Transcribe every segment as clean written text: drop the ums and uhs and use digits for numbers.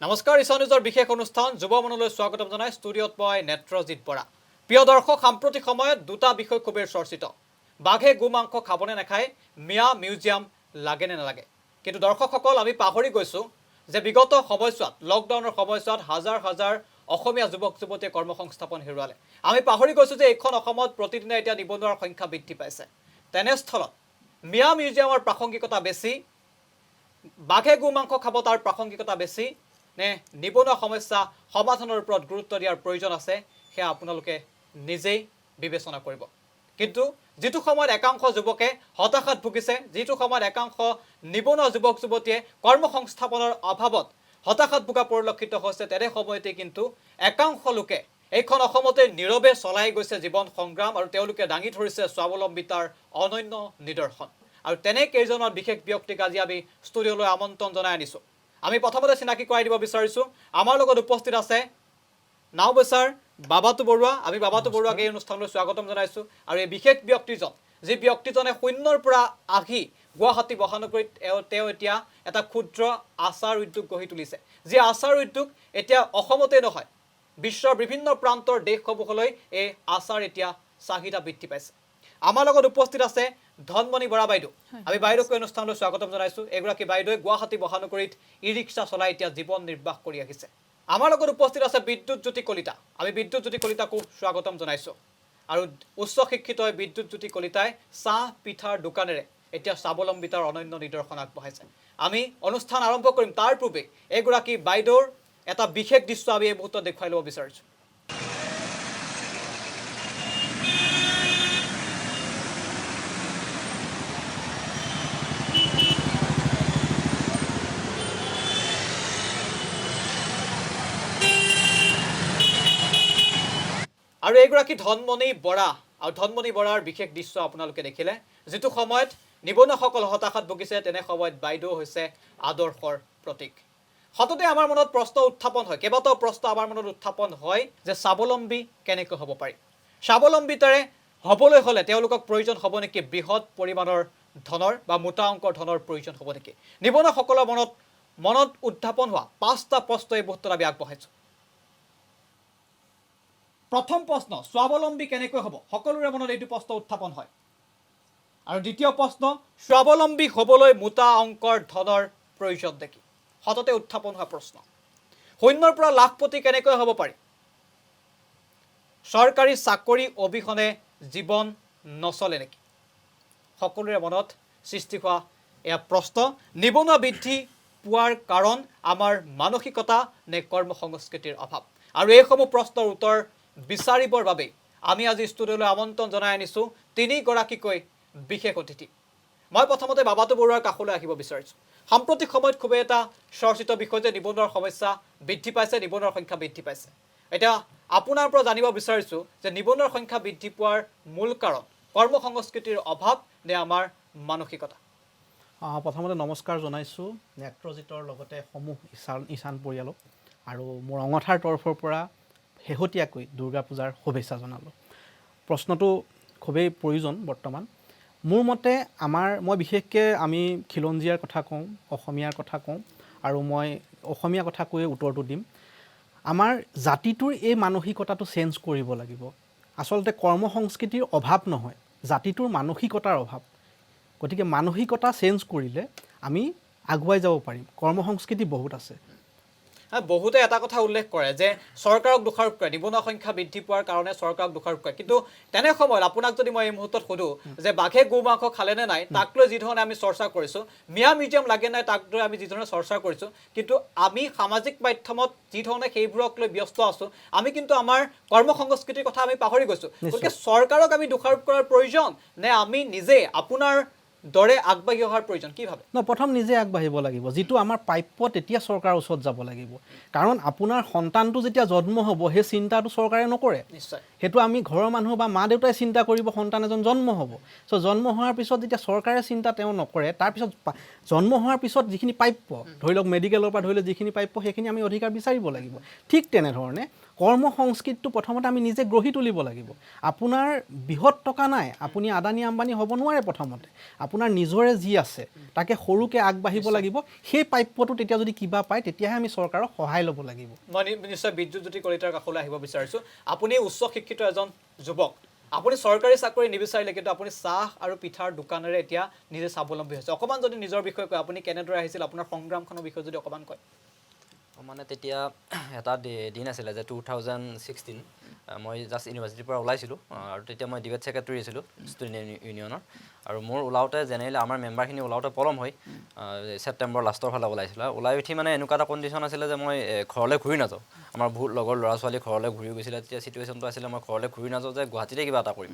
নমস্কাৰ ইছান নিউজৰ বিশেষ অনুষ্ঠান যুৱমনলৈ স্বাগতম জনাই ষ্টুডিঅ'ত মই নেত্ৰজিৎ বৰা। প্ৰিয় দৰ্শক, সাম্প্ৰতিক সময়ত দুটা বিষয় খুবেই চৰ্চিত। বাঘে গোমাংস খাবনে নাখায়, মিয়া মিউজিয়াম লাগেনে নালাগে। কিন্তু দৰ্শকসকল, আমি পাহৰি গৈছোঁ যে বিগত সময়ছোৱাত লকডাউনৰ সময়ছোৱাত হাজাৰ হাজাৰ অসমীয়া যুৱক যুৱতীয়ে কৰ্মসংস্থাপন হেৰুৱালে। আমি পাহৰি গৈছোঁ যে এইখন অসমত প্ৰতিদিনে এতিয়া নিবনুৱাৰ সংখ্যা বৃদ্ধি পাইছে। তেনেস্থলত মিয়া মিউজিয়ামৰ প্ৰাসংগিকতা বেছি, বাঘে গোমাংস খাব তাৰ প্ৰাসংগিকতা বেছি নে নিবনুৱা সমস্যা সমাধানৰ ওপৰত গুৰুত্ব দিয়াৰ প্ৰয়োজন আছে, সেয়া আপোনালোকে নিজেই বিবেচনা কৰিব। কিন্তু যিটো সময়ত একাংশ যুৱকে হতাশাত ভুগিছে, যিটো সময়ত একাংশ নিবনুৱা যুৱক যুৱতীয়ে কৰ্মসংস্থাপনৰ অভাৱত হতাশাত ভোগা পৰিলক্ষিত হৈছে, তেনে সময়তে কিন্তু একাংশ লোকে এইখন অসমতে নীৰৱে চলাই গৈছে জীৱন সংগ্ৰাম আৰু তেওঁলোকে দাঙি ধৰিছে স্বাৱলম্বিতাৰ অনন্য নিদৰ্শন। আৰু তেনে কেইজনমান বিশেষ ব্যক্তিক আজি আমি ষ্টুডিঅ'লৈ আমন্ত্ৰণ জনাই আনিছোঁ। আমি প্ৰথমতে চিনাকি কৰাই দিব বিচাৰিছোঁ। আমাৰ লগত উপস্থিত আছে নাওবৈচাৰ বাবাতু বৰুৱা। আমি বাবাতু বৰুৱাক এই অনুষ্ঠানলৈ স্বাগতম জনাইছোঁ। আৰু এই বিশেষ ব্যক্তিজন, যি ব্যক্তিজনে শূন্যৰ পৰা আহি গুৱাহাটী মহানগৰীত তেওঁ এতিয়া এটা ক্ষুদ্ৰ আচাৰ উদ্যোগ গঢ়ি তুলিছে, যি আচাৰ উদ্যোগ এতিয়া অসমতে নহয়, বিশ্বৰ বিভিন্ন প্ৰান্তৰ দেশসমূহলৈ এই আচাৰ এতিয়া চাহিদা বৃদ্ধি পাইছে। আমাৰ লগত উপস্থিত আছে ধনমণি বৰা বাইদেউ। আমি বাইদেউক অনুষ্ঠানলৈ স্বাগতম জনাইছোঁ। এগৰাকী বাইদেৱে গুৱাহাটী মহানগৰীত ই ৰিক্সা চলাই এতিয়া জীৱন নিৰ্বাহ কৰি আহিছে। আমাৰ লগত উপস্থিত আছে বিদ্যুৎজ্যোতি কলিতা। আমি বিদ্যুৎজ্যোতি কলিতাকো স্বাগতম জনাইছোঁ। আৰু উচ্চ শিক্ষিত বিদ্যুৎজ্যোতি কলিতাই চাহ পিঠাৰ দোকানেৰে এতিয়া স্বাৱলম্বিতাৰ অনন্য নিদৰ্শন আগবঢ়াইছে। আমি অনুষ্ঠান আৰম্ভ কৰিম তাৰ পূৰ্বে এগৰাকী বাইদেউৰ এটা বিশেষ দৃশ্য আমি এই মুহূৰ্তত দেখুৱাই ল'ব বিচাৰিছোঁ। আৰু এইগৰাকী ধনমণি বৰা, আৰু ধনমণি বৰাৰ বিশেষ দৃশ্য আপোনালোকে দেখিলে। যিটো সময়ত নিবনুৱাসকল হতাশাত ভুগিছে, তেনে সময়ত বাইদেউ হৈছে আদৰ্শৰ প্ৰতীক। সততে আমাৰ মনত প্ৰশ্ন উত্থাপন হয়, কেইবাটাও প্ৰশ্ন আমাৰ মনত উত্থাপন হয় যে স্বাৱলম্বী কেনেকৈ হ'ব পাৰি। স্বাৱলম্বিতাৰে হ'বলৈ হ'লে তেওঁলোকক প্ৰয়োজন হ'ব নেকি বৃহৎ পৰিমাণৰ ধনৰ বা মোটা অংকৰ ধনৰ প্ৰয়োজন হ'ব নেকি? নিবনুৱাসকলৰ মনত উত্থাপন হোৱা 5টা প্ৰশ্ন এই মুহূৰ্তত আমি আগবঢ়াইছোঁ। প্ৰথম প্ৰশ্ন, স্বাৱলম্বী কেনেকৈ হ'ব? সকলোৰে মনত এইটো প্ৰশ্ন উত্থাপন হয়। আৰু দ্বিতীয় প্ৰশ্ন, স্বাৱলম্বী হ'বলৈ মোটা অংকৰ ধনৰ প্ৰয়োজন নেকি? সততে উত্থাপন হোৱা প্ৰশ্ন। শূন্যৰ পৰা লাখপতি কেনেকৈ হ'ব পাৰি? চৰকাৰী চাকৰি অবিহনে জীৱন নচলে নেকি? সকলোৰে মনত সৃষ্টি হোৱা এয়া প্ৰশ্ন। নিবনুৱা বৃদ্ধি পোৱাৰ কাৰণ আমাৰ মানসিকতা নে কৰ্ম সংস্কৃতিৰ অভাৱ? আৰু এইসমূহ প্ৰশ্নৰ উত্তৰ বিচাৰিবৰ বাবে আমি আজি ষ্টুডিঅ'লৈ আমন্ত্ৰণ জনাই আনিছোঁ তিনিগৰাকীকৈ বিশেষ অতিথি। মই প্ৰথমতে বাবাতু বৰুৱাৰ কাষলৈ আহিব বিচাৰিছোঁ। সাম্প্ৰতিক সময়ত খুবেই এটা চৰ্চিত বিষয় যে নিবনুৱাৰ সমস্যা বৃদ্ধি পাইছে, নিবনুৱাৰ সংখ্যা বৃদ্ধি পাইছে। এতিয়া আপোনাৰ পৰা জানিব বিচাৰিছোঁ যে নিবনুৱাৰ সংখ্যা বৃদ্ধি পোৱাৰ মূল কাৰণ কৰ্ম সংস্কৃতিৰ অভাৱ নে আমাৰ মানসিকতা? প্ৰথমতে নমস্কাৰ জনাইছোঁ নেত্ৰজিতৰ লগতে সমূহ ইছান পৰিয়ালক, আৰু মোৰ অঙঠাৰ তৰফৰ পৰা শেহতীয়াকৈ দুৰ্গা পূজাৰ শুভেচ্ছা জনালোঁ। প্ৰশ্নটো খুবেই প্ৰয়োজন বৰ্তমান। মোৰ মতে মই বিশেষকৈ আমি খিলঞ্জীয়াৰ কথা কওঁ, অসমীয়াৰ কথা কওঁ, আৰু মই অসমীয়া কথা কৈয়ে উত্তৰটো দিম। আমাৰ জাতিটোৰ এই মানসিকতাটো চেঞ্জ কৰিব লাগিব। আচলতে কৰ্ম সংস্কৃতিৰ অভাৱ নহয়, জাতিটোৰ মানসিকতাৰ অভাৱ। গতিকে মানসিকতা চেঞ্জ কৰিলে আমি আগুৱাই যাব পাৰিম। কৰ্ম সংস্কৃতি বহুত আছে। বহুতে এটা কথা উল্লেখ কৰে যে চৰকাৰক দোষাৰোপ কৰে, নিবনুৱা সংখ্যা বৃদ্ধি পোৱাৰ কাৰণে চৰকাৰক দোষাৰোপ কৰে। কিন্তু তেনে সময়ত আপোনাক যদি মই এই মুহূৰ্তত সোধোঁ যে বাঘে গো মাংস খালেনে নাই, তাক লৈ যিধৰণে আমি চৰ্চা কৰিছোঁ, মিয়া মিউজিয়াম লাগে নাই তাক লৈ আমি যিধৰণে চৰ্চা কৰিছোঁ, কিন্তু আমি সামাজিক মাধ্যমত যিধৰণে সেইবোৰক লৈ ব্যস্ত আছোঁ, আমি কিন্তু আমাৰ কৰ্ম সংস্কৃতিৰ কথা আমি পাহৰি গৈছোঁ। গতিকে চৰকাৰক আমি দোষাৰোপ কৰাৰ প্ৰয়োজন নে আমি নিজে আপোনাৰ দৰে আগবাঢ়ি অহাৰ প্ৰয়োজন, কি ভাবে? প্ৰথম নিজে আগবাঢ়িব লাগিব। যিটো আমাৰ প্ৰাপ্য তেতিয়া চৰকাৰৰ ওচৰত যাব লাগিব। কাৰণ আপোনাৰ সন্তানটো যেতিয়া জন্ম হ'ব, সেই চিন্তাটো চৰকাৰে নকৰে। নিশ্চয় সেইটো আমি ঘৰৰ মানুহ বা মা দেউতাই চিন্তা কৰিব, সন্তান এজন জন্ম হ'ব। জন্ম হোৱাৰ পিছত যেতিয়া চৰকাৰে চিন্তা তেওঁ নকৰে, তাৰপিছত জন্ম হোৱাৰ পিছত যিখিনি প্ৰাপ্য, ধৰি লওক মেডিকেলৰ পৰা ধৰি লওক যিখিনি প্ৰাপ্য, সেইখিনি আমি অধিকাৰ বিচাৰিব লাগিব। ঠিক তেনেধৰণে কৰ্ম সংস্কৃতিটো প্ৰথমতে আমি নিজে গঢ়ি তুলিব লাগিব আপোনাৰ বৃহৎ টকা নাই আপুনি আদানী আম্বানী হ'ব নোৱাৰে প্ৰথমতে আপোনাৰ নিজৰে যি আছে তাকে সৰুকৈ আগবাঢ়িব লাগিব সেই প্ৰাপ্যটো তেতিয়া যদি কিবা পায় তেতিয়াহে আমি চৰকাৰক সহায় ল'ব লাগিব মই নিশ্চয় বিদ্যুৎজ্যোতি কলিতাৰ কাষলৈ আহিব বিচাৰিছোঁ আপুনি উচ্চ শিক্ষিত এজন যুৱক আপুনি চৰকাৰী চাকৰি নিবিচাৰিলে কিন্তু আপুনি চাহ আৰু পিঠাৰ দোকানেৰে এতিয়া নিজে স্বাৱলম্বী হৈছে অকণমান যদি নিজৰ বিষয়ে কয় আপুনি কেনেদৰে আহিছিল আপোনাৰ সংগ্ৰামখনৰ বিষয়ে যদি অকণমান কয় মানে তেতিয়া এটা দিন আছিলে যে 2016 মই জাষ্ট ইউনিভাৰ্চিটিৰ পৰা ওলাইছিলোঁ আৰু তেতিয়া মই ডিবেট ছেক্ৰেটাৰী আছিলোঁ ষ্টুডেণ্ট ইউনিয়নৰ আৰু মোৰ ওলাওঁতে জেনেৰেলি আমাৰ মেম্বাৰখিনি ওলাওঁতে পলম হয় ছেপ্টেম্বৰ লাষ্টৰ ফালে ওলাইছিলোঁ ওলাই উঠি মানে এনেকুৱা এটা কণ্ডিশ্যন আছিলে যে মই ঘৰলৈ ঘূৰি নাযাওঁ আমাৰ বহুত লগৰ ল'ৰা ছোৱালী ঘৰলৈ ঘূৰি গৈছিলে তেতিয়া চিটুৱেশ্যনটো আছিলে মই ঘৰলৈ ঘূৰি নাযাওঁ যে গুৱাহাটীতে কিবা এটা কৰিম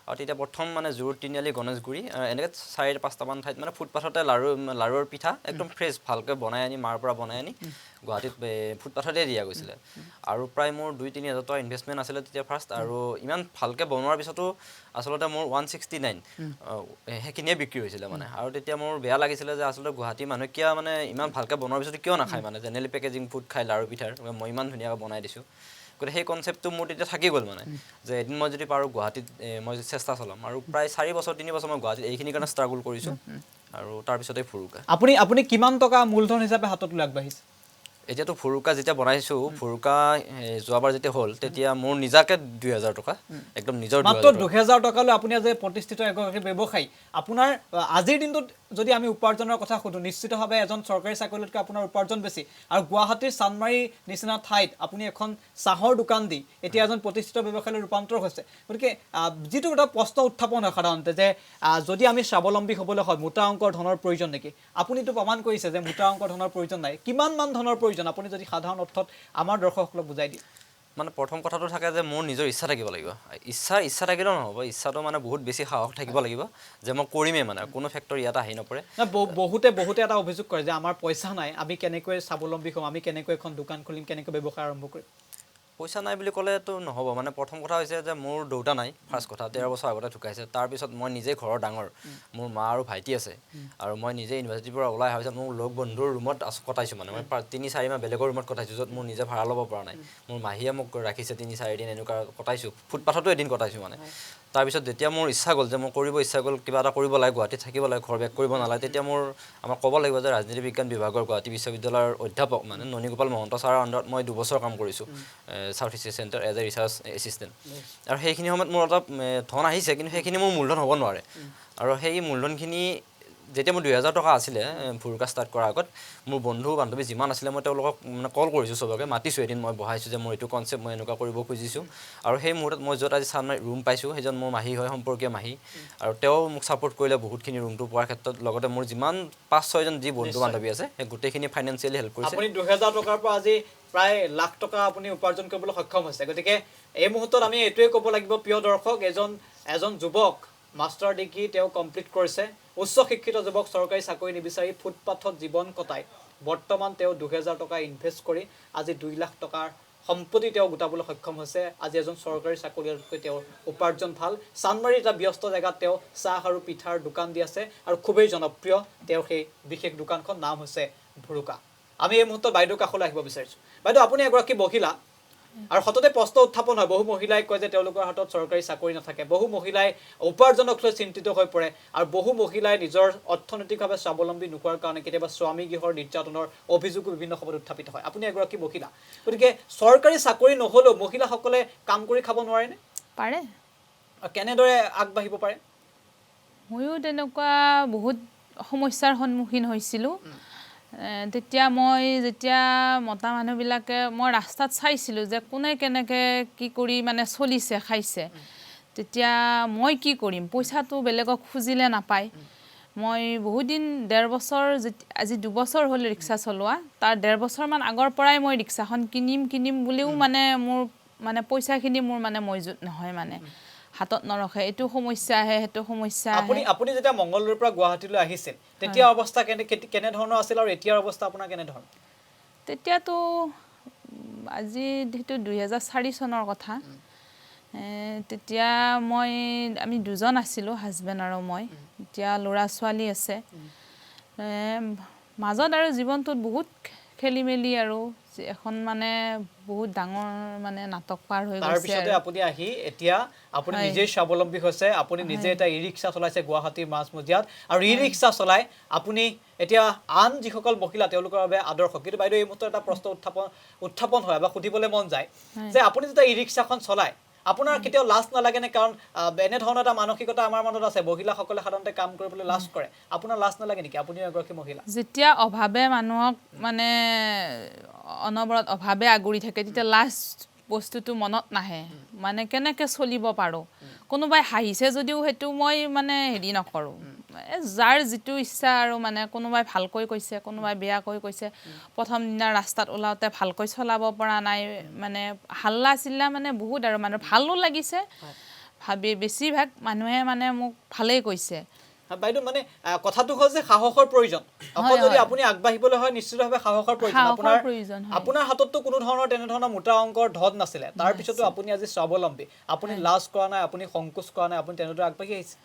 আৰু তেতিয়া প্ৰথম মানে জোৰ তিনিআলি গণেশগুৰি এনেকৈ 4-5টামান ঠাইত মানে ফুটপাথতে লাৰুৰ পিঠা একদম ফ্ৰেছ ভালকৈ বনাই আনি মাৰ পৰা বনাই আনি গুৱাহাটীত ফুটপাথতে দিয়া গৈছিলে আৰু প্ৰায় মোৰ 2-3 হাজাৰ টকা ইনভেষ্টমেণ্ট আছিলে তেতিয়া ফাৰ্ষ্ট আৰু ইমান ভালকৈ বনোৱাৰ পিছতো আচলতে মোৰ 169 সেইখিনিয়ে বিক্ৰী হৈছিলে মানে আৰু তেতিয়া মোৰ বেয়া লাগিছিলে যে আচলতে গুৱাহাটী মানুহে কিয় মানে ইমান ভালকৈ বনোৱাৰ পিছতো কিয় নাখায় মানে জেনেৰেলি পেকেজিং ফুড খায় লাৰু পিঠাৰ মই ইমান ধুনীয়াকৈ বনাই দিছোঁ গতিকে সেই কনচেপ্টটো মোৰ তেতিয়া থাকি গ'ল মানে যে এদিন মই যদি পাৰোঁ গুৱাহাটীত মই চেষ্টা চলাম আৰু প্ৰায় 3 বছৰ মই গুৱাহাটীত এইখিনিৰ কাৰণে ষ্ট্ৰাগল কৰিছোঁ আৰু তাৰপিছতে ফুৰুকা আপুনি কিমান টকা মূলধন হিচাপে হাতত লৈ আগবাঢ়িছে এতিয়াতো ফুৰুকা যেতিয়া বনাইছোঁ ফুৰুকা যোৱাবাৰ যেতিয়া হ'ল তেতিয়া মোৰ নিজাকৈ 2,000 টকা একদম নিজৰ মাত্ৰ 2,000 টকালৈ আপুনি আজি প্ৰতিষ্ঠিত এগৰাকী ব্যৱসায়ী আপোনাৰ আজিৰ দিনটোত যদি আমি উপাৰ্জনৰ কথা সুধোঁ নিশ্চিতভাৱে এজন চৰকাৰী চাকৰিতকৈ আপোনাৰ উপাৰ্জন বেছি আৰু গুৱাহাটীৰ চানমাৰী নিচিনা ঠাইত আপুনি এখন চাহৰ দোকান দি এতিয়া এজন প্ৰতিষ্ঠিত ব্যৱসায়লৈ ৰূপান্তৰ হৈছে গতিকে যিটো এটা প্ৰশ্ন উত্থাপন হয় সাধাৰণতে যে যদি আমি স্বাৱলম্বী হ'বলৈ হয় মোটা অংকৰ ধনৰ প্ৰয়োজন নেকি আপুনিতো প্ৰমাণ কৰিছে যে মোটা অংকৰ ধনৰ প্ৰয়োজন নাই কিমান মান ধনৰ প্ৰয়োজন আপুনি যদি সাধাৰণ অৰ্থত আমাৰ দৰ্শকসকলক বুজাই দিয়ে মানে প্ৰথম কথাটো থাকে যে মোৰ নিজৰ ইচ্ছা থাকিব লাগিব ইচ্ছা থাকিলেও নহ'ব ইচ্ছাটো মানে বহুত বেছি সাহস থাকিব লাগিব যে মই কৰিমেই মানে কোনো ফেক্টৰ ইয়াত আহি নপৰে বহুতে এটা অভিযোগ কৰে যে আমাৰ পইচা নাই আমি কেনেকৈ স্বাৱলম্বী হ'ম আমি কেনেকৈ এখন দোকান খুলিম কেনেকৈ ব্যৱসায় আৰম্ভ কৰিম পইচা নাই বুলি ক'লেতো নহ'ব মানে প্ৰথম কথা হৈছে যে মোৰ দেউতা নাই ফাৰ্ষ্ট কথা 13 বছৰ আগতে ঢুকাইছে তাৰপিছত মই নিজে ঘৰৰ ডাঙৰ মোৰ মা আৰু ভাইটি আছে আৰু মই নিজে ইউনিভাৰ্চিটিৰ পৰা ওলাই অহাৰ পিছত মোৰ লগ বন্ধুৰ ৰুমত কটাইছোঁ মানে মই 3-4 মাহ বেলেগৰ ৰুমত কটাইছোঁ য'ত মোৰ নিজে ভাড়া ল'ব পৰা নাই মোৰ মাহীয়ে মোক ৰাখিছে 3-4 দিন এনেকুৱা কটাইছোঁ ফুটপাথতো এদিন কটাইছোঁ মানে তাৰপিছত যেতিয়া মোৰ ইচ্ছা গ'ল যে মই কৰিব ইচ্ছা গ'ল কিবা এটা কৰিব লাগে গুৱাহাটীত থাকিব লাগে ঘৰ বেক কৰিব নালাগে তেতিয়া মোৰ আমাক ক'ব লাগিব যে ৰাজনীতি বিজ্ঞান বিভাগৰ গুৱাহাটী বিশ্ববিদ্যালয়ৰ অধ্যাপক মানে ননীগোপাল মহন্ত ছাৰৰ আণ্ডাৰত মই 2 বছৰ কাম কৰিছোঁ south east centre as a research assistant আৰু সেইখিনি সময়ত মোৰ অলপ ধন আহিছে কিন্তু সেইখিনি মোৰ মূলধন হ'ব নোৱাৰে আৰু সেই মূলধনখিনি যেতিয়া মোৰ 2,000 টকা আছিলে ফুৰুকা ষ্টাৰ্ট কৰাৰ আগত মোৰ বন্ধু বান্ধৱী যিমান আছিলে মই তেওঁলোকক মানে কল কৰিছোঁ চবকে মাতিছোঁ এদিন মই বহাইছোঁ যে মোৰ এইটো কনচেপ্ট মই এনেকুৱা কৰিব খুজিছোঁ আৰু সেই মুহূৰ্তত মই য'ত আজি চানমাৰী ৰুম পাইছোঁ সেইজন মোৰ মাহী হয় সম্পৰ্কীয় মাহী আৰু তেওঁ মোক ছাপোৰ্ট কৰিলে বহুতখিনি ৰুমটো পোৱাৰ ক্ষেত্ৰত লগতে মোৰ যিমান 5-6জন যি বন্ধু বান্ধৱী আছে সেই গোটেইখিনি ফাইনেন্সিয়েলি হেল্প কৰিছে আপুনি 2,000 টকাৰ পৰা আজি প্ৰায় লাখ টকা আপুনি উপাৰ্জন কৰিবলৈ সক্ষম হৈছে গতিকে এই মুহূৰ্তত আমি এইটোৱে ক'ব লাগিব প্ৰিয় দৰ্শক এজন যুৱক মাষ্টাৰ ডিগ্ৰী তেওঁ কমপ্লিট কৰিছে উচ্চ শিক্ষিত যুৱক চৰকাৰী চাকৰি নিবিচাৰি ফুটপাথত জীৱন কটাই বৰ্তমান তেওঁ 2,000 টকা ইনভেষ্ট কৰি আজি 2 লাখ টকাৰ সম্পত্তি তেওঁ গোটাবলৈ সক্ষম হৈছে আজি এজন চৰকাৰী চাকৰিয়াতকৈ তেওঁৰ উপাৰ্জন ভাল চানমাৰীৰ এটা ব্যস্ত জেগাত তেওঁ চাহ আৰু পিঠাৰ দোকান দি আছে আৰু খুবেই জনপ্ৰিয় তেওঁৰ সেই বিশেষ দোকানখন নাম হৈছে ফুৰুকা আমি এই মুহূৰ্তত বাইদেউ কাষলৈ আহিব বিচাৰিছোঁ বাইদেউ আপুনি এগৰাকী মহিলা আৰু সততে প্ৰশ্ন উত্থাপন হয় বহু মহিলাই কয় যে তেওঁলোকৰ হাতত চৰকাৰী চাকৰি নাথাকে বহু মহিলাই উপাৰ্জনক লৈ চিন্তিত হৈ পৰে আৰু বহু মহিলাই নিজৰ অৰ্থনৈতিকভাৱে স্বাৱলম্বী নোহোৱাৰ কাৰণে কেতিয়াবা স্বামী গৃহৰ নিৰ্যাতনৰ অভিযোগো বিভিন্ন সময়ত উত্থাপিত হয় আপুনি এগৰাকী মহিলা গতিকে চৰকাৰী চাকৰি নহ'লেও মহিলাসকলে কাম কৰি খাব নোৱাৰেনে পাৰে কেনেদৰে আগবাঢ়িব পাৰে ময়ো তেনেকুৱা বহুত সমস্যাৰ সন্মুখীন হৈছিলোঁ তেতিয়া মই যেতিয়া মতা মানুহবিলাকে মই ৰাস্তাত চাইছিলোঁ যে কোনে কেনেকৈ কি কৰি মানে চলিছে খাইছে তেতিয়া মই কি কৰিম পইচাটো বেলেগক খুজিলে নাপায় মই বহুত দিন 1.5 বছৰ আজি 2 বছৰ হ'ল ৰিক্সা চলোৱা তাৰ 1.5 বছৰমান আগৰ পৰাই মই ৰিক্সাখন কিনিম বুলিও মানে মোৰ মানে পইচাখিনি মোৰ মানে মজুত নহয় মানে হাতত নৰখে এইটো সমস্যা আহে সেইটো সমস্যা আপুনি যেতিয়া মংগলদৈৰ পৰা গুৱাহাটীলৈ আহিছিল তেতিয়া অৱস্থা কেনে ধৰণৰ আছিল আৰু এতিয়াৰ অৱস্থা আপোনাৰ কেনে ধৰণৰ তেতিয়াতো আজি সেইটো 2004 চনৰ কথা তেতিয়া আমি দুজন আছিলোঁ হাজবেণ্ড আৰু মই এতিয়া ল'ৰা ছোৱালী আছে মাজত আৰু জীৱনটোত বহুত খেলি মেলি আৰু এখন মানে বহুত ডাঙৰ মানে নাটক পাৰ হৈ তাৰ গৈছে পিছতে আপুনি আহি এতিয়া আপুনি নিজে স্বাৱলম্বী হৈছে আপুনি নিজে এটা ই-ৰিক্সা চলাইছে গুৱাহাটীৰ মাজমজিয়াত আৰু ই-ৰিক্সা চলাই আপুনি এতিয়া আন যিসকল মহিলা তেওঁলোকৰ বাবে আদৰ্শ কিন্তু বাইদেউ এই মুহূৰ্তত এটা প্ৰশ্ন উত্থাপন হয় বা সুধিবলৈ মন যায় যে আপুনি যেতিয়া ই-ৰিক্সাখন চলাই আপোনাৰ কেতিয়াও লাজ নালাগে নে কাৰণ এনে ধৰণৰ এটা মানসিকতা আমাৰ মনত আছে মহিলাসকলে সাধাৰণতে কাম কৰিবলৈ লাজ কৰে আপোনাৰ লাজ নালাগে নেকি আপুনি এগৰাকী মহিলা যেতিয়া অভাৱে মানুহক মানে অনবৰত অভাৱে আগুৰি থাকে তেতিয়া লাষ্ট বস্তুটো মনত নাহে মানে কেনেকৈ চলিব পাৰোঁ কোনোবাই হাঁহিছে যদিও সেইটো মই মানে হেৰি নকৰোঁ যাৰ যিটো ইচ্ছা আৰু মানে কোনোবাই ভালকৈ কৈছে কোনোবাই বেয়াকৈ কৈছে প্ৰথম দিনা ৰাস্তাত ওলাওঁতে ভালকৈ চলাব পৰা নাই মানে হাল্লা চিল্লা মানে বহুত আৰু মানে ভালো লাগিছে বেছিভাগ মানুহে মানে মোক ভালেই কৈছে বাইদেউ মানে কথাটো হ'ল যে সাহসৰ প্ৰয়োজন অকল যদি আপুনি আগবাঢ়িবলৈ হয় নিশ্চিতভাৱে সাহসৰ প্ৰয়োজন আপোনাৰ হাতততো কোনো ধৰণৰ তেনে ধৰণৰ মোটা অংকৰ ধন নাছিলে তাৰ পিছতো আপুনি আজি স্বাৱলম্বী আপুনি লাজ কৰা নাই আপুনি সংকোচ কৰা নাই আপুনি তেনেদৰে আগবাঢ়ি আহিছে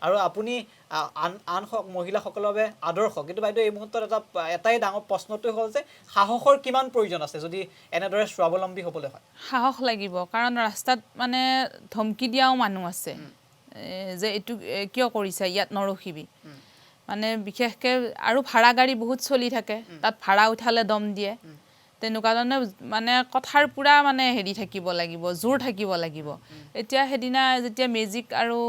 আৰু আপুনি আন মহিলাসকলৰ বাবে আদৰ্শ কিন্তু বাইদেউ এই মুহূৰ্তত এটাই ডাঙৰ প্ৰশ্নটো হ'ল যে সাহসৰ কিমান প্ৰয়োজন আছে যদি এনেদৰে স্বাৱলম্বী হ'বলৈ হয় সাহস লাগিব কাৰণ ৰাস্তাত মানে ধমকি দিয়াও মানুহ আছে যে এইটো কিয় কৰিছা ইয়াত নৰখিবি মানে বিশেষকৈ আৰু ভাড়া গাড়ী বহুত চলি থাকে তাত ভাড়া উঠালে দম দিয়ে তেনেকুৱা ধৰণে মানে কথাৰ পূৰা মানে হেৰি থাকিব লাগিব জোৰ থাকিব লাগিব এতিয়া সেইদিনা যেতিয়া মেজিক আৰু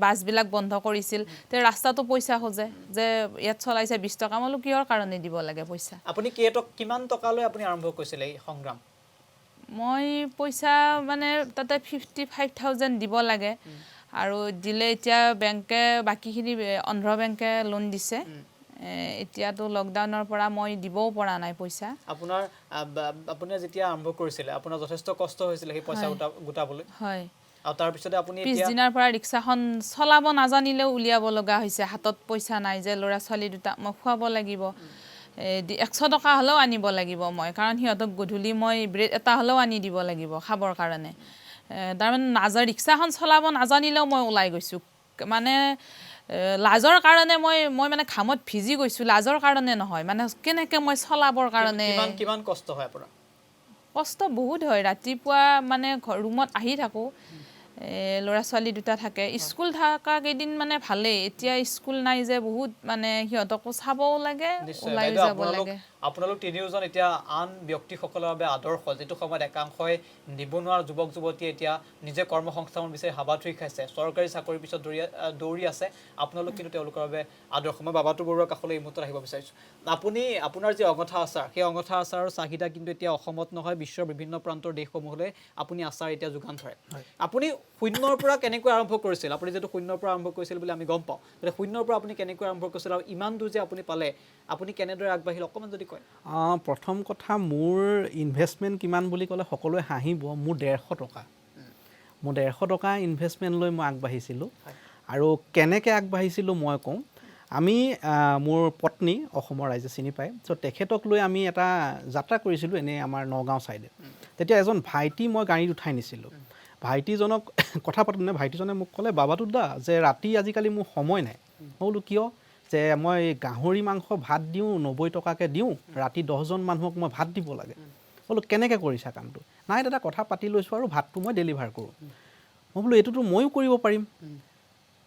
বাছবিলাক বন্ধ কৰিছিল তে ৰাস্তাটো পইচা খোজে যে ইয়াত চলাইছে 20 টকা মই কিহৰ কাৰণে দিব লাগে পইচা আপুনি কিমান টকালৈ আপুনি আৰম্ভ কৰিছিলে এই সংগ্ৰাম মই পইচা মানে তাতে 55,000 দিব লাগে আৰু দিলে এতিয়া বেংকে বাকীখিনি অন্ধ্ৰ বেংকে লোন দিছে এতিয়াতো লকডাউনৰ পৰা মই দিবও পৰা নাই পইচা আপুনি যেতিয়া আৰম্ভ কৰিছিলে আপোনাৰ যথেষ্ট কষ্ট হৈছিলে সেই পইচা গোটাবলৈ হয় আৰু তাৰ পিছতে আপুনি পিছদিনাৰ পৰা ৰিক্সাখন চলাব নাজানিলেও উলিয়াব লগা হৈছে হাতত পইচা নাই যে ল'ৰা ছোৱালী দুটা মই খুৱাব লাগিব 100 টকা হ'লেও আনিব লাগিব মই কাৰণ সিহঁতক গধূলি মই ব্ৰেড এটা হ'লেও আনি দিব লাগিব খাবৰ কাৰণে তাৰমানে ৰিক্সাখন চলাব নাজানিলেও মই ওলাই গৈছোঁ মানে লাজৰ কাৰণে মই মানে ঘামত ভিজি গৈছোঁ লাজৰ কাৰণে নহয় মানে কেনেকৈ মই চলাবৰ কাৰণে কিমান কষ্ট হয় আপোনাৰ কষ্ট বহুত হয় ৰাতিপুৱা মানে ৰুমত আহি থাকোঁ ল'ৰা ছোৱালী দুটা থাকে স্কুল থকা কেইদিন মানে ভালেই এতিয়া স্কুল নাই যে বহুত মানে সিহঁতকো চাবও লাগে ওলাই যাব লাগে আপোনালোক তিনিওজন এতিয়া আন ব্যক্তিসকলৰ বাবে আদৰ্শ যিটো সময়ত একাংশই নিবনুৱা যুৱক যুৱতীয়ে এতিয়া নিজে কৰ্মসংস্থাপন বিচাৰি হাবাথুৰি খাইছে চৰকাৰী চাকৰিৰ পিছত দৌৰি আছে আপোনালোক কিন্তু তেওঁলোকৰ বাবে আদৰ্শ মই বাবাতু বৰুৱাৰ কাষলৈ এই মুহূৰ্তত আহিব বিচাৰিছোঁ আপোনাৰ যি অঙঠা আচাৰ সেই অঙঠা আচাৰৰ চাহিদা কিন্তু এতিয়া অসমত নহয় বিশ্বৰ বিভিন্ন প্ৰান্তৰ দেশসমূহলৈ আপুনি আচাৰ এতিয়া যোগান ধৰে আপুনি শূন্যৰ পৰা কেনেকৈ আৰম্ভ কৰিছিল আপুনি যেটো শূন্যৰ পৰা আৰম্ভ কৰিছিল বুলি আমি গম পাওঁ গতিকে শূন্যৰ পৰা আপুনি কেনেকৈ আৰম্ভ কৰিছিল আৰু ইমান দূৰ যে আপুনি পালে আপুনি কেনেদৰে আগবাঢ়িল অকমান যদি কয় প্ৰথম কথা মোৰ ইনভেষ্টমেণ্ট কিমান বুলি ক'লে সকলোৱে হাঁহিব মোৰ 150 টকা মোৰ 150 টকা ইনভেষ্টমেণ্ট লৈ মই আগবাঢ়িছিলোঁ আৰু কেনেকৈ আগবাঢ়িছিলোঁ মই কওঁ আমি মোৰ পত্নী অসমৰ ৰাইজে চিনি পায় চ' তেখেতক লৈ আমি এটা যাত্ৰা কৰিছিলোঁ এনেই আমাৰ নগাঁও ছাইডে তেতিয়া এজন ভাইটি মই গাড়ীত উঠাই নিছিলোঁ ভাইটিজনক কথা পাতোঁতে ভাইটিজনে মোক ক'লে বাবাতু দা যে ৰাতি আজিকালি মোৰ সময় নাই মই বোলো কিয় যে মই গাহৰি মাংস ভাত দিওঁ 90 টকাকৈ দিওঁ ৰাতি 10জন মানুহক মই ভাত দিব লাগে বোলো কেনেকৈ কৰিছা কামটো নাই দাদা কথা পাতি লৈছোঁ আৰু ভাতটো মই ডেলিভাৰ কৰোঁ মই বোলো এইটোতো ময়ো কৰিব পাৰিম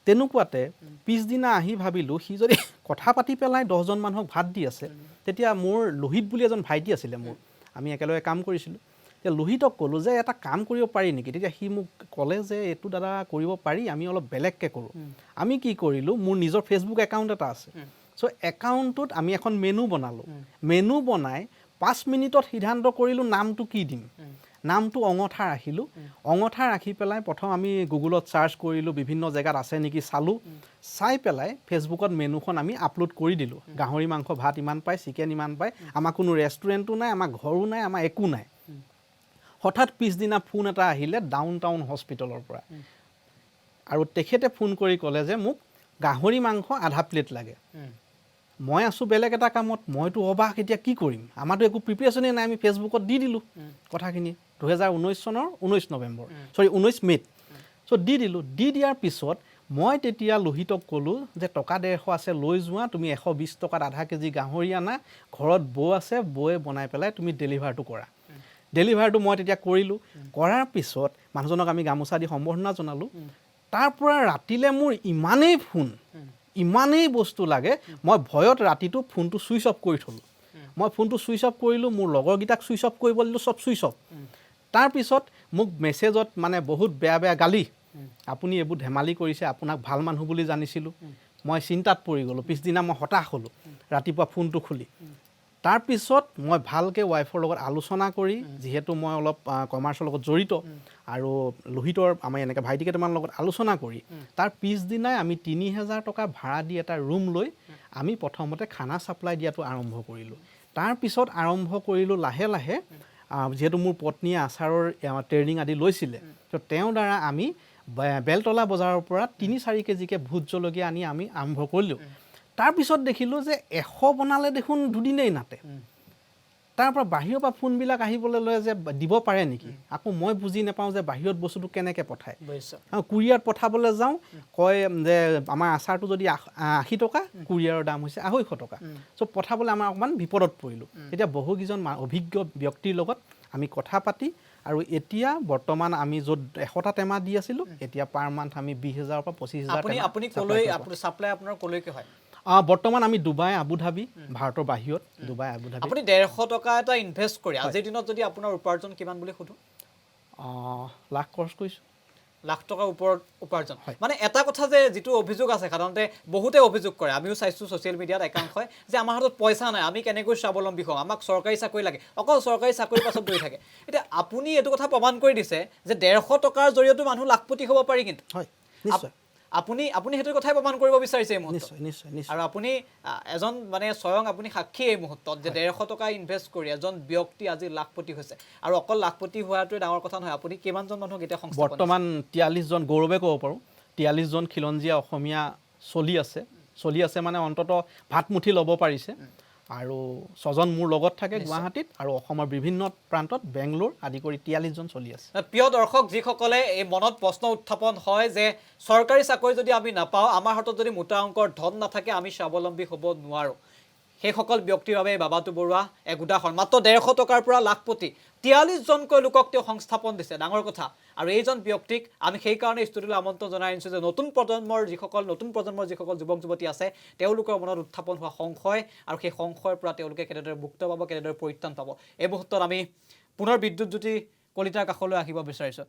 তেনেকুৱাতে পিছদিনা আহি ভাবিলোঁ সি যদি কথা পাতি পেলাই 10জন মানুহক ভাত দি আছে তেতিয়া মোৰ লোহিত বুলি এজন ভাইটি আছিলে মোৰ আমি একেলগে কাম কৰিছিলোঁ তেতিয়া লোহিতক ক'লোঁ যে এটা কাম কৰিব পাৰি নেকি তেতিয়া সি মোক ক'লে যে এইটো দাদা কৰিব পাৰি আমি অলপ বেলেগকৈ কৰোঁ আমি কি কৰিলোঁ মোৰ নিজৰ ফেচবুক একাউণ্ট এটা আছে চ' একাউণ্টটোত আমি এখন মেনু বনালোঁ মেনু বনাই 5 মিনিটত সিদ্ধান্ত কৰিলোঁ নামটো কি দিম নামটো অঙঠা ৰাখিলোঁ অঙঠা ৰাখি পেলাই প্ৰথম আমি গুগলত চাৰ্চ কৰিলোঁ বিভিন্ন জেগাত আছে নেকি চালোঁ চাই পেলাই ফেচবুকত মেনুখন আমি আপলোড কৰি দিলোঁ গাহৰি মাংস ভাত ইমান পায় চিকেন ইমান পায় আমাৰ কোনো ৰেষ্টুৰেণ্টো নাই আমাৰ ঘৰো নাই আমাৰ একো নাই হঠাৎ পিছদিনা ফোন এটা আহিলে ডাউন টাউন হস্পিটেলৰ পৰা আৰু তেখেতে ফোন কৰি ক'লে যে মোক গাহৰি মাংস আধা প্লেট লাগে মই আছোঁ বেলেগ এটা কামত মইতো অবাক এতিয়া কি কৰিম আমাৰতো একো প্ৰিপেৰেশ্যনেই নাই আমি ফেচবুকত দি দিলোঁ কথাখিনি 2019 চনৰ 19 মে'ত চ' দি দিলোঁ দি দিয়াৰ পিছত মই তেতিয়া লোহিতক ক'লোঁ যে টকা 150 আছে লৈ যোৱা তুমি 120 টকাত আধা কেজি গাহৰি আনা ঘৰত বৌ আছে বৌয়ে বনাই পেলাই তুমি ডেলিভাৰটো কৰা ডেলিভাৰটো মই তেতিয়া কৰিলোঁ কৰাৰ পিছত মানুহজনক আমি গামোচা দি সম্বৰ্ধনা জনালোঁ তাৰ পৰা ৰাতিলৈ মোৰ ইমানেই বস্তু লাগে মই ভয়ত ৰাতিটো ফোনটো ছুইচ অফ কৰি থ'লোঁ মই ফোনটো ছুইচ অফ কৰিলোঁ মোৰ লগৰকেইটাক ছুইচ অফ কৰিব দিলোঁ চব ছুইচ অফ তাৰপিছত মোক মেছেজত মানে বহুত বেয়া গালি আপুনি এইবোৰ ধেমালি কৰিছে আপোনাক ভাল মানুহ বুলি জানিছিলোঁ মই চিন্তাত পৰি গ'লোঁ পিছদিনা মই হতাশ হ'লোঁ ৰাতিপুৱা ফোনটো খুলি তাৰপিছত মই ভালকৈ ৱাইফৰ লগত আলোচনা কৰি যিহেতু মই অলপ কমাৰ্চৰ লগত জড়িত আৰু লোহিতৰ আমাৰ এনেকৈ ভাইটি কেইটামানৰ লগত আলোচনা কৰি তাৰ পিছদিনাই আমি ৩,০০০ টকা ভাড়া দি এটা ৰুম লৈ আমি প্ৰথমতে খানা ছাপ্লাই দিয়াটো আৰম্ভ কৰিলোঁ তাৰপিছত আৰম্ভ কৰিলোঁ লাহে লাহে যিহেতু মোৰ পত্নীয়ে আচাৰৰ ট্ৰেইনিং আদি লৈছিলে তো তেওঁৰ দ্বাৰা আমি বেলতলা বজাৰৰ পৰা ৩-৪ কেজিকৈ ভোট জলকীয়া আনি আমি আৰম্ভ কৰিলোঁ তাৰপিছত দেখিলোঁ যে ১০০ বনালে দেখোন দুদিনেই নাতে তাৰ পৰা বাহিৰৰ পৰা ফোনবিলাক আহিবলৈ লয় যে দিব পাৰে নেকি আকৌ মই বুজি নাপাওঁ যে বাহিৰত বস্তুটো কেনেকৈ পঠায় কুৰিয়াৰত পঠাবলৈ যাওঁ কয় যে আমাৰ আচাৰটো যদি ৮০ টকা কুৰিয়াৰৰ দাম হৈছে ২৫০ টকা চ' পঠাবলৈ আমাৰ অকণমান বিপদত পৰিলোঁ এতিয়া বহুকেইজন অভিজ্ঞ ব্যক্তিৰ লগত আমি কথা পাতি আৰু এতিয়া বৰ্তমান আমি য'ত ১০০টা টেমা দি আছিলোঁ এতিয়া পাৰ মান্থ আমি ২০,০০০ পৰা ২৫,০০০ আপুনি ক'লৈ ছাপ্লাই আপোনাৰ ক'লৈকে হয় বৰ্তমান আমি ডুবাই আবুধাবি ভাৰতৰ বাহিৰত ডুবাই আবুধাবি আপুনি ১৫০ টকা এটা ইনভেষ্ট কৰি আজিৰ দিনত যদি আপোনাৰ উপাৰ্জন কিমান বুলি সোধো লাখ খৰচ কৰিছোঁ লাখ টকাৰ ওপৰত উপাৰ্জন মানে এটা কথা যে যিটো অভিযোগ আছে সাধাৰণতে বহুতে অভিযোগ কৰে আমিও চাইছোঁ ছ'চিয়েল মিডিয়াত একাংশই যে আমাৰ হাতত পইচা নাই আমি কেনেকৈ স্বাৱলম্বী হওঁ আমাক চৰকাৰী চাকৰি লাগে অকল চৰকাৰী চাকৰিৰ পাছত দৌৰি থাকে এতিয়া আপুনি এইটো কথা প্ৰমাণ কৰি দিছে যে ১৫০ টকাৰ জৰিয়তে মানুহ লাখপতি হ'ব পাৰি কিন্তু হয় নিশ্চয় আপুনি সেইটো কথাই প্ৰমাণ কৰিব বিচাৰিছে এই মুহূৰ্তত নিশ্চয় আৰু আপুনি এজন মানে স্বয়ং আপুনি সাক্ষী এই মুহূৰ্তত যে ১৫০ টকা ইনভেষ্ট কৰি এজন ব্যক্তি আজি লাখপতি হৈছে আৰু অকল লাখপতি হোৱাটোৱে ডাঙৰ কথা নহয় আপুনি কিমানজন মানুহক এতিয়া সংস্থাপন বৰ্তমান ৪৩জন গৌৰৱে ক'ব পাৰোঁ ৪৩জন খিলঞ্জীয়া অসমীয়া চলি আছে মানে অন্ততঃ ভাতমুঠি ল'ব পাৰিছে আৰু ৬জন মোৰ লগত থাকে গুৱাহাটীত আৰু অসমৰ বিভিন্ন প্ৰান্তত বেংগলোৰ আদি কৰি ৪৩জন চলি আছে প্ৰিয় দৰ্শক যিসকলে এই মনত প্ৰশ্ন উত্থাপন হয় যে চৰকাৰী চাকৰি যদি আমি নাপাওঁ আমাৰ হাতত যদি মোটা অংকৰ ধন নাথাকে আমি স্বাৱলম্বী হ'ব নোৱাৰোঁ সেইসকল ব্যক্তিৰ বাবে বাবাতু বৰুৱা এক উদাহৰণ মাত্ৰ ১৫০ টকাৰ পৰা লাখপতি ৪৩জনকৈ লোকক তেওঁ সংস্থাপন দিছে ডাঙৰ কথা আৰু এইজন ব্যক্তিক আমি সেইকাৰণে ষ্টুডিঅ'লৈ আমন্ত্ৰণ জনাই আনিছোঁ যে নতুন প্ৰজন্মৰ যিসকল যুৱক যুৱতী আছে তেওঁলোকৰ মনত উত্থাপন হোৱা সংশয় আৰু সেই সংশয়ৰ পৰা তেওঁলোকে কেনেদৰে মুক্ত পাব কেনেদৰে পৰিত্ৰাণ পাব এই মুহূৰ্তত আমি পুনৰ বিদ্যুৎজ্যোতি কলিতাৰ কাষলৈ আহিব বিচাৰিছোঁ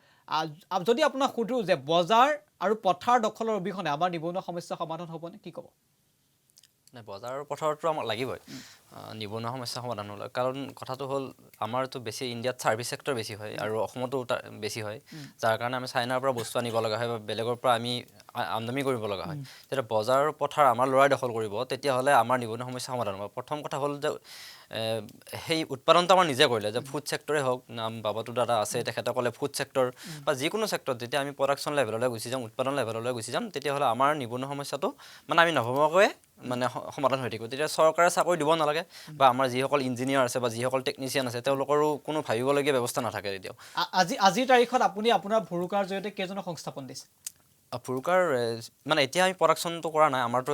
যদি আপোনাক সোধোঁ যে বজাৰ আৰু পথাৰ দখলৰ অবিহনে আমাৰ নিবনুৱা সমস্যা সমাধান হ'বনে কি ক'ব নাই বজাৰ পথাৰতো আমাক লাগিবই নিবনুৱা সমস্যা সমাধান হ'লে কাৰণ কথাটো হ'ল আমাৰতো বেছি ইণ্ডিয়াত ছাৰ্ভিচ ছেক্টৰ বেছি হয় আৰু অসমতো বেছি হয় যাৰ কাৰণে আমি চাইনাৰ পৰা বস্তু আনিব লগা হয় বা বেলেগৰ পৰা আমি আমদানি কৰিব লগা হয় যেতিয়া বজাৰ পথাৰ আমাৰ ল'ৰাই দখল কৰিব তেতিয়াহ'লে আমাৰ নিবনুৱা সমস্যা সমাধান হ'ব প্ৰথম কথা হ'ল যে সেই উৎপাদনটো আমাৰ নিজে কৰিলে যে ফুড ছেক্টৰে হওক নাম বাবাতু দাদা আছে তেখেতসকলে ফুড ছেক্টৰ বা যিকোনো ছেক্টৰত যেতিয়া আমি প্ৰডাকশ্যন লেভেললৈ গুচি যাম উৎপাদন লেভেললৈ গুচি যাম তেতিয়াহ'লে আমাৰ নিবনুৱা সমস্যাটো মানে আমি নভবাকৈ মানে সমাধান হৈ থাকিব তেতিয়া চৰকাৰে চাকৰি দিব নালাগে বা আমাৰ যিসকল ইঞ্জিনিয়াৰ আছে বা যিসকল টেকনিচিয়ান আছে তেওঁলোকৰো কোনো ভাবিবলগীয়া ব্যৱস্থা নাথাকে তেতিয়াও আজিৰ তাৰিখত আপুনি আপোনাৰ ভুৰুকাৰ জৰিয়তে কেইজনক সংস্থাপন দিছে ভুৰুকাৰ মানে এতিয়া আমি প্ৰডাকশ্যনটো কৰা নাই আমাৰতো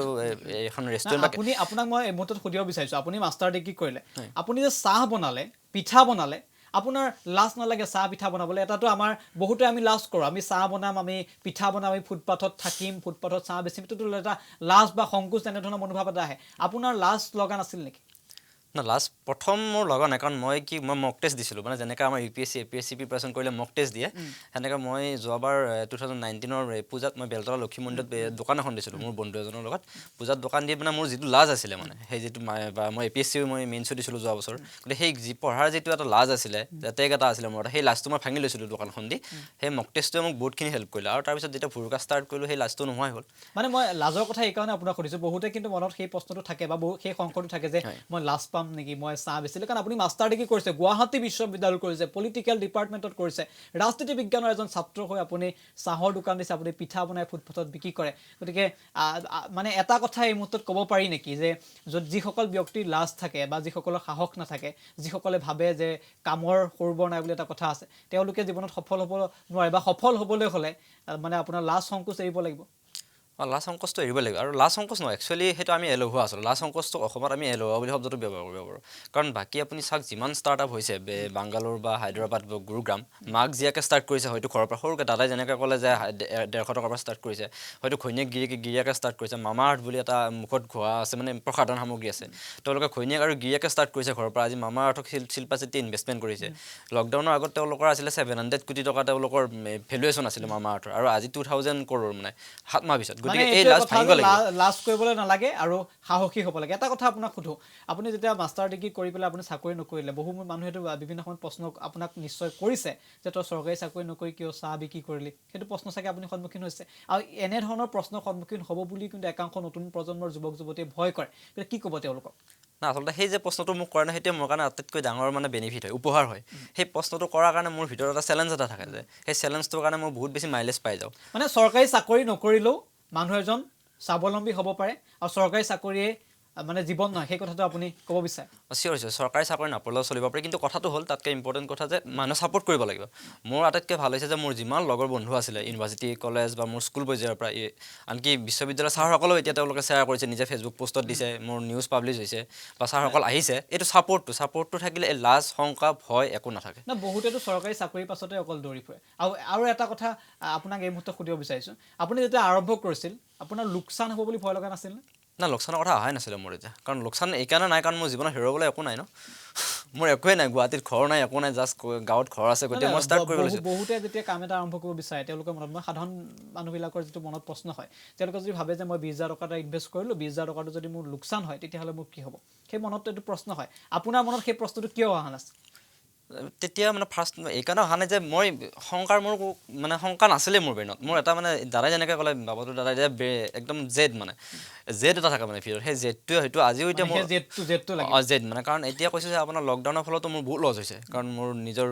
এখন ৰেষ্টুৰেণ্ট আপোনাক মই এই মুহূৰ্তত সুধিব বিচাৰিছোঁ আপুনি মাষ্টাৰ ডিগ্ৰী কৰিলে আপুনি যে চাহ বনালে পিঠা বনালে আপোনাৰ লাজ নালাগে চাহ পিঠা বনাবলৈ এটাতো আমাৰ বহুতে আমি লাজ কৰোঁ আমি চাহ বনাম আমি পিঠা বনাম আমি ফুটপাথত থাকিম ফুটপাথত চাহ বেচিম এইটোতো এটা লাজ বা সংকোচ তেনেধৰণৰ মনোভাৱ এটা আহে আপোনাৰ লাজ লগা নাছিল নেকি না লাষ্ট প্ৰথম মোৰ লগা নাই কাৰণ মই মক টেষ্ট দিছিলোঁ মানে যেনেকৈ আমাৰ UPSC APSC প্ৰিপাৰেশ্যন কৰিলে মক টেষ্ট দিয়ে সেনেকৈ মই যোৱাবাৰ 2019ৰ পূজাত মই বেলতলা লক্ষী মন্দিৰত দোকান এখন দিছিলোঁ মোৰ বন্ধু এজনৰ লগত পূজাত দোকান দি মানে মোৰ যিটো লাজ আছিলে মানে সেই যিটো বা মই APSC মই মেইনছো দিছিলোঁ যোৱা বছৰ গতিকে সেই পঢ়াৰ যিটো এটা লাজ আছিলে টেগ এটা আছিলে মোৰ সেই লাজটো মই ভাঙি লৈছিলোঁ দোকানখন দি সেই মক টেষ্টটোৱে মোক বহুতখিনি হেল্প কৰিলে আৰু তাৰপিছত যেতিয়া ভুৰুকা ষ্টাৰ্ট কৰিলোঁ সেই লাজটো নোহোৱাই হ'ল মানে মই লাজৰ কথা এইকাৰণে আপোনাক সুধিছোঁ বহুতে কিন্তু মনত সেই প্ৰশ্নটো থাকে বা সেই সংকটটো থাকে যে মই লাজ পাম নেকি মই চাহ বেচিলে কাৰণ আপুনি মাষ্টাৰ ডিগ্ৰী কৰিছে গুৱাহাটী বিশ্ববিদ্যালয় কৰিছে পলিটিকেল ডিপাৰ্টমেণ্টত কৰিছে ৰাজনীতি বিজ্ঞানৰ এজন ছাত্ৰ হৈ আপুনি চাহৰ দোকান দিছে আপুনি পিঠা বনাই ফুটপাথত বিক্ৰী কৰে গতিকে মানে এটা কথা এই মুহূৰ্তত ক'ব পাৰি নেকি যে য'ত যিসকল ব্যক্তিৰ লাজ থাকে বা যিসকলৰ সাহস নাথাকে যিসকলে ভাবে যে কামৰ সৰুবৰ নাই বুলি এটা কথা আছে তেওঁলোকে জীৱনত সফল হ'ব নোৱাৰে বা সফল হ'বলৈ হ'লে মানে আপোনাৰ লাজ সংকোচ এৰিব লাগিব লাজ সংকোচটো এৰিব লাগিব আৰু লাজ সংকোচ নহয় একচুৱেলি সেইটো আমি এলেহুৱা আছিলোঁ লাজ সংকোচটো অসমত আমি এলেহুৱা বুলি শব্দটো ব্যৱহাৰ কৰিব পাৰোঁ কাৰণ বাকী আপুনি চাওক যিমান ষ্টাৰ্টআপ হৈছে বাংগালোৰ বা হায়দৰাবাদ বা গুৰুগ্ৰাম মাক জীয়াকে ষ্টাৰ্ট কৰিছে হয়তো ঘৰৰ পৰা সৰুকৈ দাদাই যেনেকৈ ক'লে যে 150 টকাৰ পৰা ষ্টাৰ্ট কৰিছে হয়তো ঘৈণীয়েক গিৰিয়াকে ষ্টাৰ্ট কৰিছে মামা আৰ্থ বুলি এটা মুখত ঘোৱা আছে মানে প্ৰসাধন সামগ্ৰী আছে তেওঁলোকে ঘৈণীয়েক আৰু গিৰিয়াকে ষ্টাৰ্ট কৰিছে ঘৰৰ পৰা আজি মামা আৰ্থক শিল্পা চেট্টীয়ে ইনভেষ্টমেণ্ট কৰিছে লকডাউনৰ আগত তেওঁলোকৰ আছিলে 700 কোটি টকা তেওঁলোকৰ ভেলুৱেশ্যন আছিলে মামা আৰ্থৰ আৰু আজি 2000 কৰোৰ মানে 7 মাহ পিছত গতিকে এই লাজ ভাঙিব লাগিব লাজ কৰিবলৈ নালাগে আৰু সাহসী হ'ব লাগে এটা কথা আপোনাক সুধো আপুনি যেতিয়া মাষ্টাৰ ডিগ্ৰী কৰি পেলাই আপুনি চাকৰি নকৰিলে বহু মানুহেতো বিভিন্ন সময়ত প্ৰশ্ন আপোনাক নিশ্চয় কৰিছে যে তই চৰকাৰী চাকৰি নকৰি কিয় চাহ বিক্ৰী কৰিলি সেইটো প্ৰশ্ন চাগে আপুনি সন্মুখীন হৈছে আৰু এনেধৰণৰ প্ৰশ্নৰ সন্মুখীন হ'ব বুলি কিন্তু একাংশ নতুন প্ৰজন্মৰ যুৱক যুৱতীয়ে ভয় কৰে কিন্তু কি ক'ব তেওঁলোকক না আচলতে সেই যে প্ৰশ্নটো মোক কৰা নাই সেইটোৱে মোৰ কাৰণে আটাইতকৈ ডাঙৰ মানে বেনিফিট হয় উপহাৰ হয় সেই প্ৰশ্নটো কৰাৰ কাৰণে মোৰ ভিতৰত এটা চেলেঞ্জ এটা থাকে যে সেই চেলেঞ্জটোৰ কাৰণে মই বহুত বেছি মাইলেজ পাই যাওঁ মানে চৰকাৰী চাকৰি নকৰিলেও মানুহ এজন স্বাৱলম্বী হ'ব পাৰে আৰু চৰকাৰী চাকৰিয়ে মানে জীৱন নহয় সেই কথাটো আপুনি ক'ব বিচাৰে চিয়'ৰ চৰকাৰী চাকৰি নাপালেও চলিব পাৰে কিন্তু কথাটো হ'ল তাতকৈ ইম্পৰ্টেণ্ট কথা যে মানুহে ছাপোৰ্ট কৰিব লাগিব মোৰ আটাইতকৈ ভাল হৈছে যে মোৰ যিমান লগৰ বন্ধু আছিলে ইউনিভাৰ্চিটি কলেজ বা মোৰ স্কুল পৰ্যায়ৰ পৰা আনকি বিশ্ববিদ্যালয়ৰ ছাৰসকলেও এতিয়া তেওঁলোকে শ্বেয়াৰ কৰিছে নিজে ফেচবুক পোষ্টত দিছে মোৰ নিউজ পাব্লিছ হৈছে বা ছাৰসকল আহিছে এইটো ছাপোৰ্টটো থাকিলে এই লাজ শংকা ভয় একো নাথাকে না বহুতেতো চৰকাৰী চাকৰিৰ পাছতে অকল দৌৰি ফুৰে আৰু এটা কথা আপোনাক এই মুহূৰ্তত সুধিব বিচাৰিছোঁ আপুনি যেতিয়া আৰম্ভ কৰিছিল আপোনাৰ লোকচান হ'ব বুলি ভয় লগা নাছিল না লোকচানৰ কথা অহাই নাছিলে মোৰ এতিয়া কাৰণ লোকচান এইকাৰণে নাই কাৰণ মোৰ জীৱনত হেৰুৱাবলৈ একো নাই ন মোৰ একোৱেই নাই গুৱাহাটীত ঘৰ নাই একো নাই জাষ্ট গাঁৱত ঘৰ আছে গতিকে মই ষ্টাৰ্ট কৰিব লৈছোঁ বহুতে যেতিয়া কাম এটা আৰম্ভ কৰিব বিচাৰে তেওঁলোকৰ মনত মই সাধাৰণ মানুহবিলাকৰ যিটো মনত প্ৰশ্ন হয় তেওঁলোকে যদি ভাবে যে মই 20,000 টকা এটা ইনভেষ্ট কৰিলোঁ 20,000 টকাটো যদি মোৰ লোকচান হয় তেতিয়াহ'লে মোৰ কি হ'ব সেই মনত এইটো প্ৰশ্ন হয় আপোনাৰ মনত সেই প্ৰশ্নটো কিয় অহা নাছিল তেতিয়া মানে ফাৰ্ষ্ট এইকাৰণে অহা নাই যে মই শংকা নাছিলেই মোৰ ব্ৰেইনত মোৰ এটা মানে দাদাই যেনেকৈ ক'লে বাবাটো দাদাই যে একদম জেদ এটা থাকে মানে ভিতৰত সেই জেদটোৱে হয়তো আজিও এতিয়া মোৰ জেদ মানে কাৰণ এতিয়া কৈছোঁ যে আপোনাৰ লকডাউনৰ ফলতো মোৰ বহুত লছ হৈছে কাৰণ মোৰ নিজৰ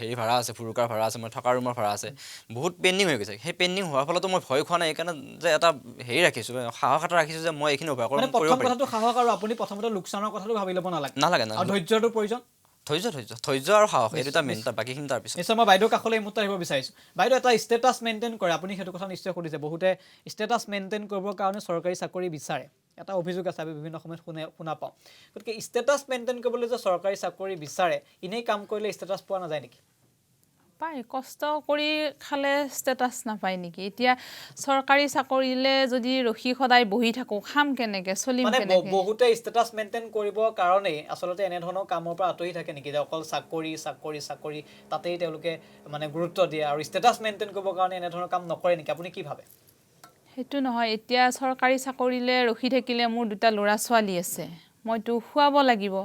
হেৰি ভাড়া আছে ফুৰুকাৰ ভাড়া আছে মই থকা ৰুমৰ ভাড়া আছে বহুত পেণ্ডিং হৈ গৈছে সেই পেণ্ডিং হোৱাৰ ফলতো মই ভয় খোৱা নাই এইকাৰণে যে এটা হেৰি ৰাখিছোঁ সাহস এটা ৰাখিছোঁ যে মই এইখিনি উপায় কৰিব প্ৰথম কথাটো সাহস আৰু আপুনি প্ৰথমতে লোকচানৰ কথাটো ভাবি ল'ব নালাগে আৰু ধৈৰ্য্যৰ প্ৰয়োজন ধৈৰ্য আৰু সাহস এই দুটা মেইন বাকীখিনি তাৰপিছত নিশ্চয় মই বাইদেউ কাষলৈ এই মুহূৰ্তত আহিব বিচাৰিছোঁ বাইদেউ এটা ষ্টেটাছ মেইনটেইন কৰে আপুনি সেইটো কথা নিশ্চয় সুধিছে বহুতে ষ্টেটাছ মেইনটেইন কৰিবৰ কাৰণে চৰকাৰী চাকৰি বিচাৰে এটা অভিযোগ আছে আমি বিভিন্ন সময়ত শুনা পাওঁ গতিকে ষ্টেটাছ মেইনটেইন কৰিবলৈ যে চৰকাৰী চাকৰি বিচাৰে এনেই কাম কৰিলে ষ্টেটাছ পোৱা নাযায় নেকি পায় কষ্ট কৰি খালে ষ্টেটাছ নাপায় নেকি এতিয়া চৰকাৰী চাকৰিলে যদি ৰখি সদায় বহি থাকোঁ খাম কেনেকৈ চলিম কেনেকৈ বহুতে ষ্টেটাছ মেইনটেইন কৰিবৰ কাৰণেই আচলতে এনেধৰণৰ কামৰ পৰা আঁতৰি থাকে নেকি যে অকল চাকৰি তাতেই তেওঁলোকে মানে গুৰুত্ব দিয়ে আৰু ষ্টেটাছ মেইনটেইন কৰিবৰ কাৰণে এনেধৰণৰ কাম নকৰে নেকি আপুনি কি ভাবে সেইটো নহয় এতিয়া চৰকাৰী চাকৰিলে ৰখি থাকিলে মোৰ দুটা ল'ৰা ছোৱালী আছে মইতো খুৱাব লাগিব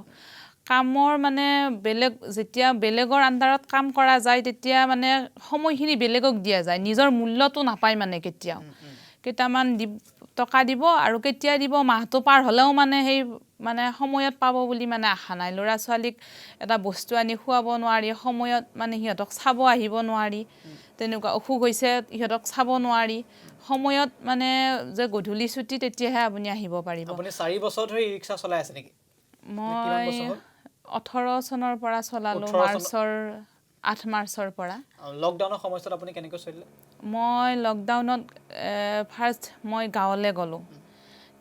কামৰ মানে যেতিয়া বেলেগৰ আণ্ডাৰত কাম কৰা যায় তেতিয়া মানে সময়খিনি বেলেগক দিয়া যায় নিজৰ মূল্যটো নাপায় মানে কেতিয়াও কেইটামান টকা দিব আৰু কেতিয়া দিব মাহটো পাৰ হ'লেও মানে সেই মানে সময়ত পাব বুলি মানে আশা নাই ল'ৰা ছোৱালীক এটা বস্তু আনি খুৱাব নোৱাৰি সময়ত মানে সিহঁতক চাব আহিব নোৱাৰি তেনেকুৱা অসুখ হৈছে সিহঁতক চাব নোৱাৰি সময়ত মানে যে গধূলি ছুটি তেতিয়াহে আপুনি আহিব পাৰিব আপুনি 4 বছৰ ধৰি ৰিক্সা চলাই আছে নেকি মই 18 চনৰ পৰা চলালোঁ 8 মাৰ্চৰ পৰা লকডাউনৰ সময়ছোৱাত আপুনি কেনেকৈ চলিলে মই লকডাউনত ফাৰ্ষ্ট মই গাঁৱলৈ গ'লোঁ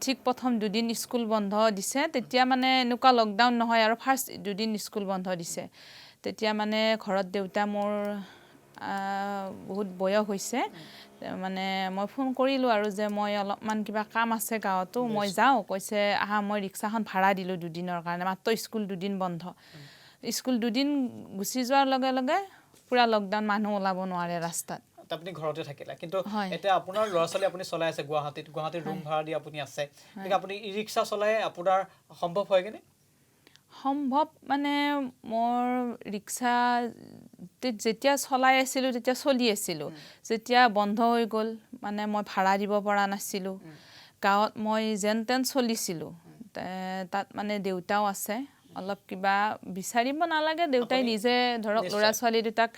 ঠিক প্ৰথম 2 দিন স্কুল বন্ধ দিছে তেতিয়া মানে এনেকুৱা লকডাউন নহয় আৰু ফাৰ্ষ্ট 2 দিন স্কুল বন্ধ দিছে তেতিয়া মানে ঘৰত দেউতা মোৰ বহুত বয়স হৈছে মানে মই ফোন কৰিলোঁ আৰু যে মই অলপমান কিবা কাম আছে গাঁৱতো মই যাওঁ কৈছে আহা মই ৰিক্সাখন ভাড়া দিলোঁ 2 দিনৰ কাৰণে মাত্ৰ স্কুল 2 দিন বন্ধ স্কুল 2 দিন গুচি যোৱাৰ লগে লগে পুৰা লকডাউন মানুহ ওলাব নোৱাৰে ৰাস্তাত আপুনি ঘৰতে থাকিলা কিন্তু এতিয়া আপোনাৰ ল'ৰা ছোৱালী আপুনি চলাই আছে গুৱাহাটীৰ ৰুম ভাড়া দি আপুনি আছে গতিকে আপুনি ই ৰিক্সা চলাই আপোনাৰ সম্ভৱ হয়গৈনে সম্ভৱ মানে মোৰ ৰিক্সা যেতিয়া চলাই আছিলোঁ তেতিয়া চলি আছিলোঁ যেতিয়া বন্ধ হৈ গ'ল মানে মই ভাড়া দিব পৰা নাছিলোঁ গাঁৱত মই যেন তেন চলিছিলোঁ তাত মানে দেউতাও আছে অলপ কিবা বিচাৰিব নালাগে দেউতাই নিজে ধৰক ল'ৰা ছোৱালী দুটাক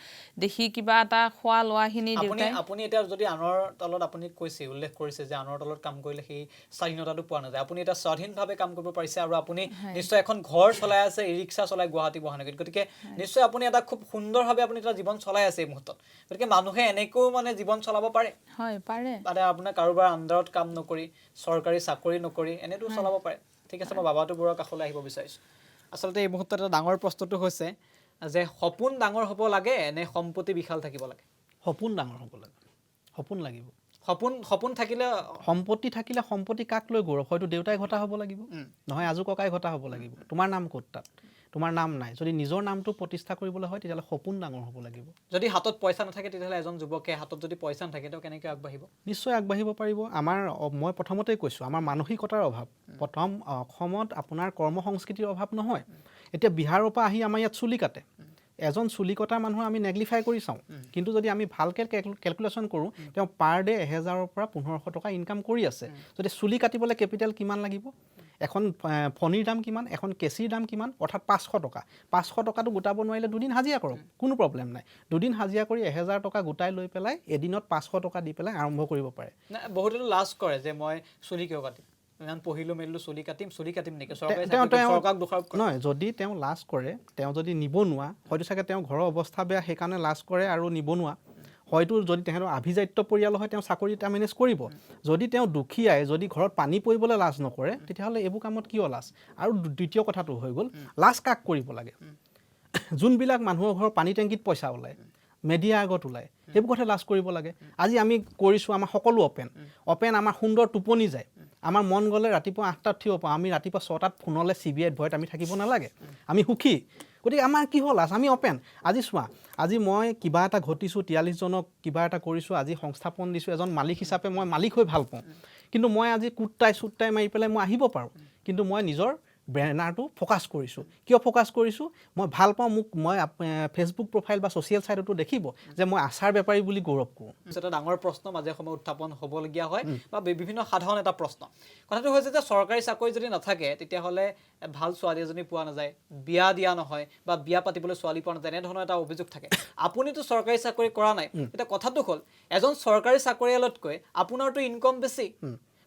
দেখি কিবা এটা খোৱা লোৱাখিনি দেউতাই আপুনি এতিয়া যদি আনৰ তলত আপুনি কৈছে উল্লেখ কৰিছে যে আনৰ তলত কাম কৰিলে সেই স্বাধীনতাটো পোৱা নাযায় আপুনি এটা স্বাধীনভাৱে কাম কৰিব পাৰিছে আৰু আপুনি নিশ্চয় এখন ঘৰ চলাই আছে ই ৰিক্সা চলাই গুৱাহাটী মহানগৰীত গতিকে নিশ্চয় আপুনি এটা খুব সুন্দৰভাৱে আপুনি এটা জীৱন চলাই আছে এই মুহূৰ্তত গতিকে মানুহে এনেকৈও মানে জীৱন চলাব পাৰে হয় পাৰে মানে আপোনাৰ কাৰোবাৰ আণ্ডাৰত কাম নকৰি চৰকাৰী চাকৰি নকৰি এনেতো চলাব পাৰে ঠিক আছে মই বাবাটো বৰুৱাৰ কাষলৈ আহিব বিচাৰিছোঁ আচলতে এই মুহূৰ্তত এটা ডাঙৰ প্ৰশ্নটো হৈছে যে সপোন ডাঙৰ হ'ব লাগে নে সম্পত্তি বিশাল থাকিব লাগে সপোন ডাঙৰ হ'ব লাগে সপোন লাগিব সপোন থাকিলে সম্পত্তি কাক লৈ গৌৰৱ হয়তো দেউতাই ঘটা হ'ব লাগিব নহয় আজু ককাই ঘটা হ'ব লাগিব তোমাৰ নাম ক'ত তাত তোমাৰ নাম নাই যদি নিজৰ নামটো প্ৰতিষ্ঠা কৰিবলৈ হয় তেতিয়াহ'লে সপোন ডাঙৰ হ'ব লাগিব যদি হাতত পইচা নাথাকে তেতিয়াহ'লে এজন যুৱকে হাতত যদি পইচা নাথাকে তেওঁ কেনেকৈ আগবাঢ়িব নিশ্চয় আগবাঢ়িব পাৰিব মই প্ৰথমতেই কৈছোঁ আমাৰ মানসিকতাৰ অভাৱ প্ৰথম অসমত আপোনাৰ কৰ্ম সংস্কৃতিৰ অভাৱ নহয় এতিয়া বিহাৰৰ পৰা আহি আমাৰ ইয়াত চুলি কাটে এজন চুলি কটা মানুহ আমি নেগলিফাই কৰি চাওঁ কিন্তু যদি আমি ভালকৈ কেলকুলেশ্যন কৰোঁ তেওঁ পাৰ ডে 1000ৰ পৰা 1500 টকা ইনকাম কৰি আছে যদি চুলি কাটিবলৈ কেপিটেল কিমান লাগিব এখন ফণীৰ দাম কিমান এখন কেঁচিৰ দাম কিমান অৰ্থাৎ 500 টকা 500 টকাটো গোটাব নোৱাৰিলে দুদিন হাজিৰা কৰক কোনো প্ৰব্লেম নাই দুদিন হাজিৰা কৰি 1000 টকা গোটাই লৈ পেলাই এদিনত 500 টকা দি পেলাই আৰম্ভ কৰিব পাৰে বহুতেতো লাজ কৰে যে মই চুলি কিয় কাটিম ইমান পঢ়িলোঁ মেলিলোঁ চুলি কাটিম নেকি নহয় যদি তেওঁ লাজ কৰে তেওঁ যদি নিবনুৱা হয়তো চাগে তেওঁ ঘৰৰ অৱস্থা বেয়া সেইকাৰণে লাজ কৰে আৰু নিবনুৱা হয়তো যদি তেখেতৰ আভিজাত্য পৰিয়াল হয় তেওঁ চাকৰি এটা মেনেজ কৰিব যদি তেওঁ দুখীয়াই যদি ঘৰত পানী পৰিবলৈ লাজ নকৰে তেতিয়াহ'লে এইবোৰ কামত কিয় লাজ আৰু দ্বিতীয় কথাটো হৈ গ'ল লাজ কাক কৰিব লাগে যোনবিলাক মানুহৰ ঘৰৰ পানী টেংকিত পইচা ওলায় মেডিয়া আগত ওলায় সেইবোৰ কথা লাজ কৰিব লাগে আজি আমি কৰিছোঁ আমাৰ সকলো অপেন আমাৰ সুন্দৰ টোপনি যায় আমাৰ মন গ'লে ৰাতিপুৱা 8টাত উঠিব পাওঁ আমি ৰাতিপুৱা 6টাত ফোনলৈ CBIত ভয়ত আমি থাকিব নালাগে আমি সুখী গতিকে আমাৰ কি হ'ল আজি আমি অপেন আজি চোৱা আজি মই কিবা এটা ঘটিছোঁ 43জনক কিবা এটা কৰিছোঁ আজি সংস্থাপন দিছোঁ এজন মালিক হিচাপে মই মালিক হৈ ভাল পাওঁ কিন্তু মই আজি চুট্টাই মাৰি পেলাই মই আহিব পাৰোঁ কিন্তু মই নিজৰ ব্ৰেনাৰটো ফ'কাছ কৰিছোঁ কিয় ফ'কাছ কৰিছোঁ মই ভাল পাওঁ মই ফেচবুক প্ৰফাইল বা ছ'চিয়েল ছাইটতো দেখিব যে মই আচাৰ বেপাৰী বুলি গৌৰৱ কৰোঁ এটা ডাঙৰ প্ৰশ্ন মাজে সময়ে উত্থাপন হ'বলগীয়া হয় বা বিভিন্ন সাধাৰণ এটা প্ৰশ্ন কথাটো হৈছে যে চৰকাৰী চাকৰি যদি নাথাকে তেতিয়াহ'লে ভাল ছোৱালী এজনী পোৱা নাযায় বিয়া দিয়া নহয় বা বিয়া পাতিবলৈ ছোৱালী পোৱা নাযায় এনেধৰণৰ এটা অভিযোগ থাকে আপুনিতো চৰকাৰী চাকৰি কৰা নাই এতিয়া কথাটো হ'ল এজন চৰকাৰী চাকৰিয়ালতকৈ আপোনাৰতো ইনকম বেছি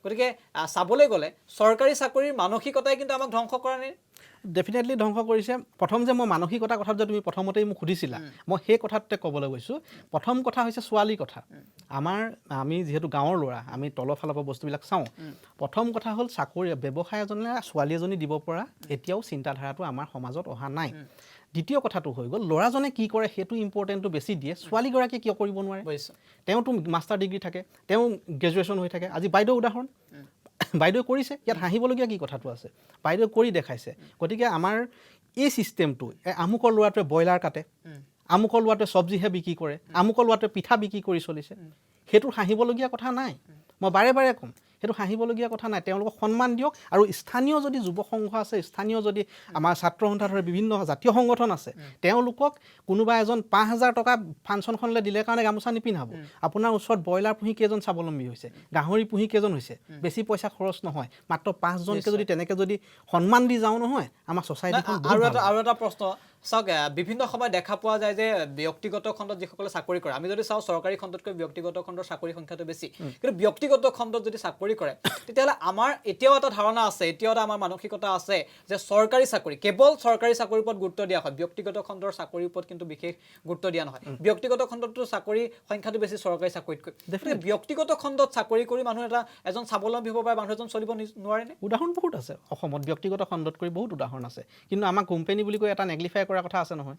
গতিকে চাবলৈ গ'লে চৰকাৰী চাকৰিৰ মানসিকতাই কিন্তু আমাক ধ্বংস কৰা নাই ডেফিনেটলি ধ্বংস কৰিছে প্ৰথম যে মই মানসিকতাৰ কথাত যে তুমি প্ৰথমতেই মোক সুধিছিলা মই সেই কথাটোতে ক'বলৈ গৈছোঁ প্ৰথম কথা হৈছে ছোৱালীৰ কথা আমি যিহেতু গাঁৱৰ ল'ৰা আমি তলৰ ফালৰ পৰা বস্তুবিলাক চাওঁ প্ৰথম কথা হ'ল চাকৰি ব্যৱসায় এজনে ছোৱালী এজনী দিব পৰা এতিয়াও চিন্তাধাৰাটো আমাৰ সমাজত অহা নাই দ্বিতীয় কথাটো হৈ গ'ল ল'ৰাজনে কি কৰে সেইটো ইম্পৰ্টেণ্টটো বেছি দিয়ে ছোৱালীগৰাকীয়ে কিয় কৰিব নোৱাৰে তেওঁতো মাষ্টাৰ ডিগ্ৰী থাকে তেওঁ গ্ৰেজুৱেশ্যন হৈ থাকে আজি বাইদেউ উদাহৰণ বাইদেউ কৰিছে ইয়াত হাঁহিবলগীয়া কি কথাটো আছে বাইদেউ কৰি দেখাইছে গতিকে আমাৰ এই ছিষ্টেমটো আমুকৰ ল'ৰাটোৱে ব্ৰইলাৰ কাটে আমুকৰ ল'ৰাটোৱে চব্জিহে বিক্ৰী কৰে আমুকৰ ল'ৰাটোৱে পিঠা বিক্ৰী কৰি চলিছে সেইটো হাঁহিবলগীয়া কথা নাই মই বাৰে বাৰে ক'ম সেইটো হাঁহিবলগীয়া কথা নাই তেওঁলোকক সন্মান দিয়ক আৰু স্থানীয় যদি যুৱ সংঘ আছে স্থানীয় যদি আমাৰ ছাত্ৰ সন্থাৰ ধৰে বিভিন্ন জাতীয় সংগঠন আছে তেওঁলোকক কোনোবা এজন 5000 টকা ফাংচনখনলৈ দিলে কাৰণে গামোচা নিপিন্ধাব আপোনাৰ ওচৰত ব্ৰইলাৰ পুহি কেইজন স্বাৱলম্বী হৈছে গাহৰি পুহি কেইজন হৈছে বেছি পইচা খৰচ নহয় মাত্ৰ 5জনকে যদি তেনেকৈ যদি সন্মান দি যাওঁ নহয় আমাৰ ছ'চাইটিখন আৰু এটা প্ৰশ্ন চাওক বিভিন্ন সময়ত দেখা পোৱা যায় যে ব্যক্তিগত খণ্ডত যিসকলে চাকৰি কৰে আমি যদি চাওঁ চৰকাৰী খণ্ডতকৈ ব্যক্তিগত খণ্ডৰ চাকৰি সংখ্যাটো বেছি কিন্তু ব্যক্তিগত খণ্ডত যদি চাকৰি কৰে তেতিয়াহ'লে আমাৰ এতিয়াও এটা ধাৰণা আছে এতিয়াও এটা আমাৰ মানসিকতা আছে যে চৰকাৰী চাকৰি কেৱল চৰকাৰী চাকৰিৰ ওপৰত গুৰুত্ব দিয়া হয় ব্যক্তিগত খণ্ডৰ চাকৰিৰ ওপৰত কিন্তু বিশেষ গুৰুত্ব দিয়া নহয় ব্যক্তিগত খণ্ডতো চাকৰি সংখ্যাটো বেছি চৰকাৰী চাকৰিতকৈ ব্যক্তিগত খণ্ডত চাকৰি কৰি মানুহ এজন স্বাৱলম্বী হ'ব পাৰে মানুহ এজন চলিব নোৱাৰেনে উদাহৰণ বহুত আছে অসমত ব্যক্তিগত খণ্ডত কৰি বহুত উদাহৰণ আছে কিন্তু আমাৰ কোম্পানী বুলি কৈ এটা নেগলিফাই কৰা কথা আছে নহয়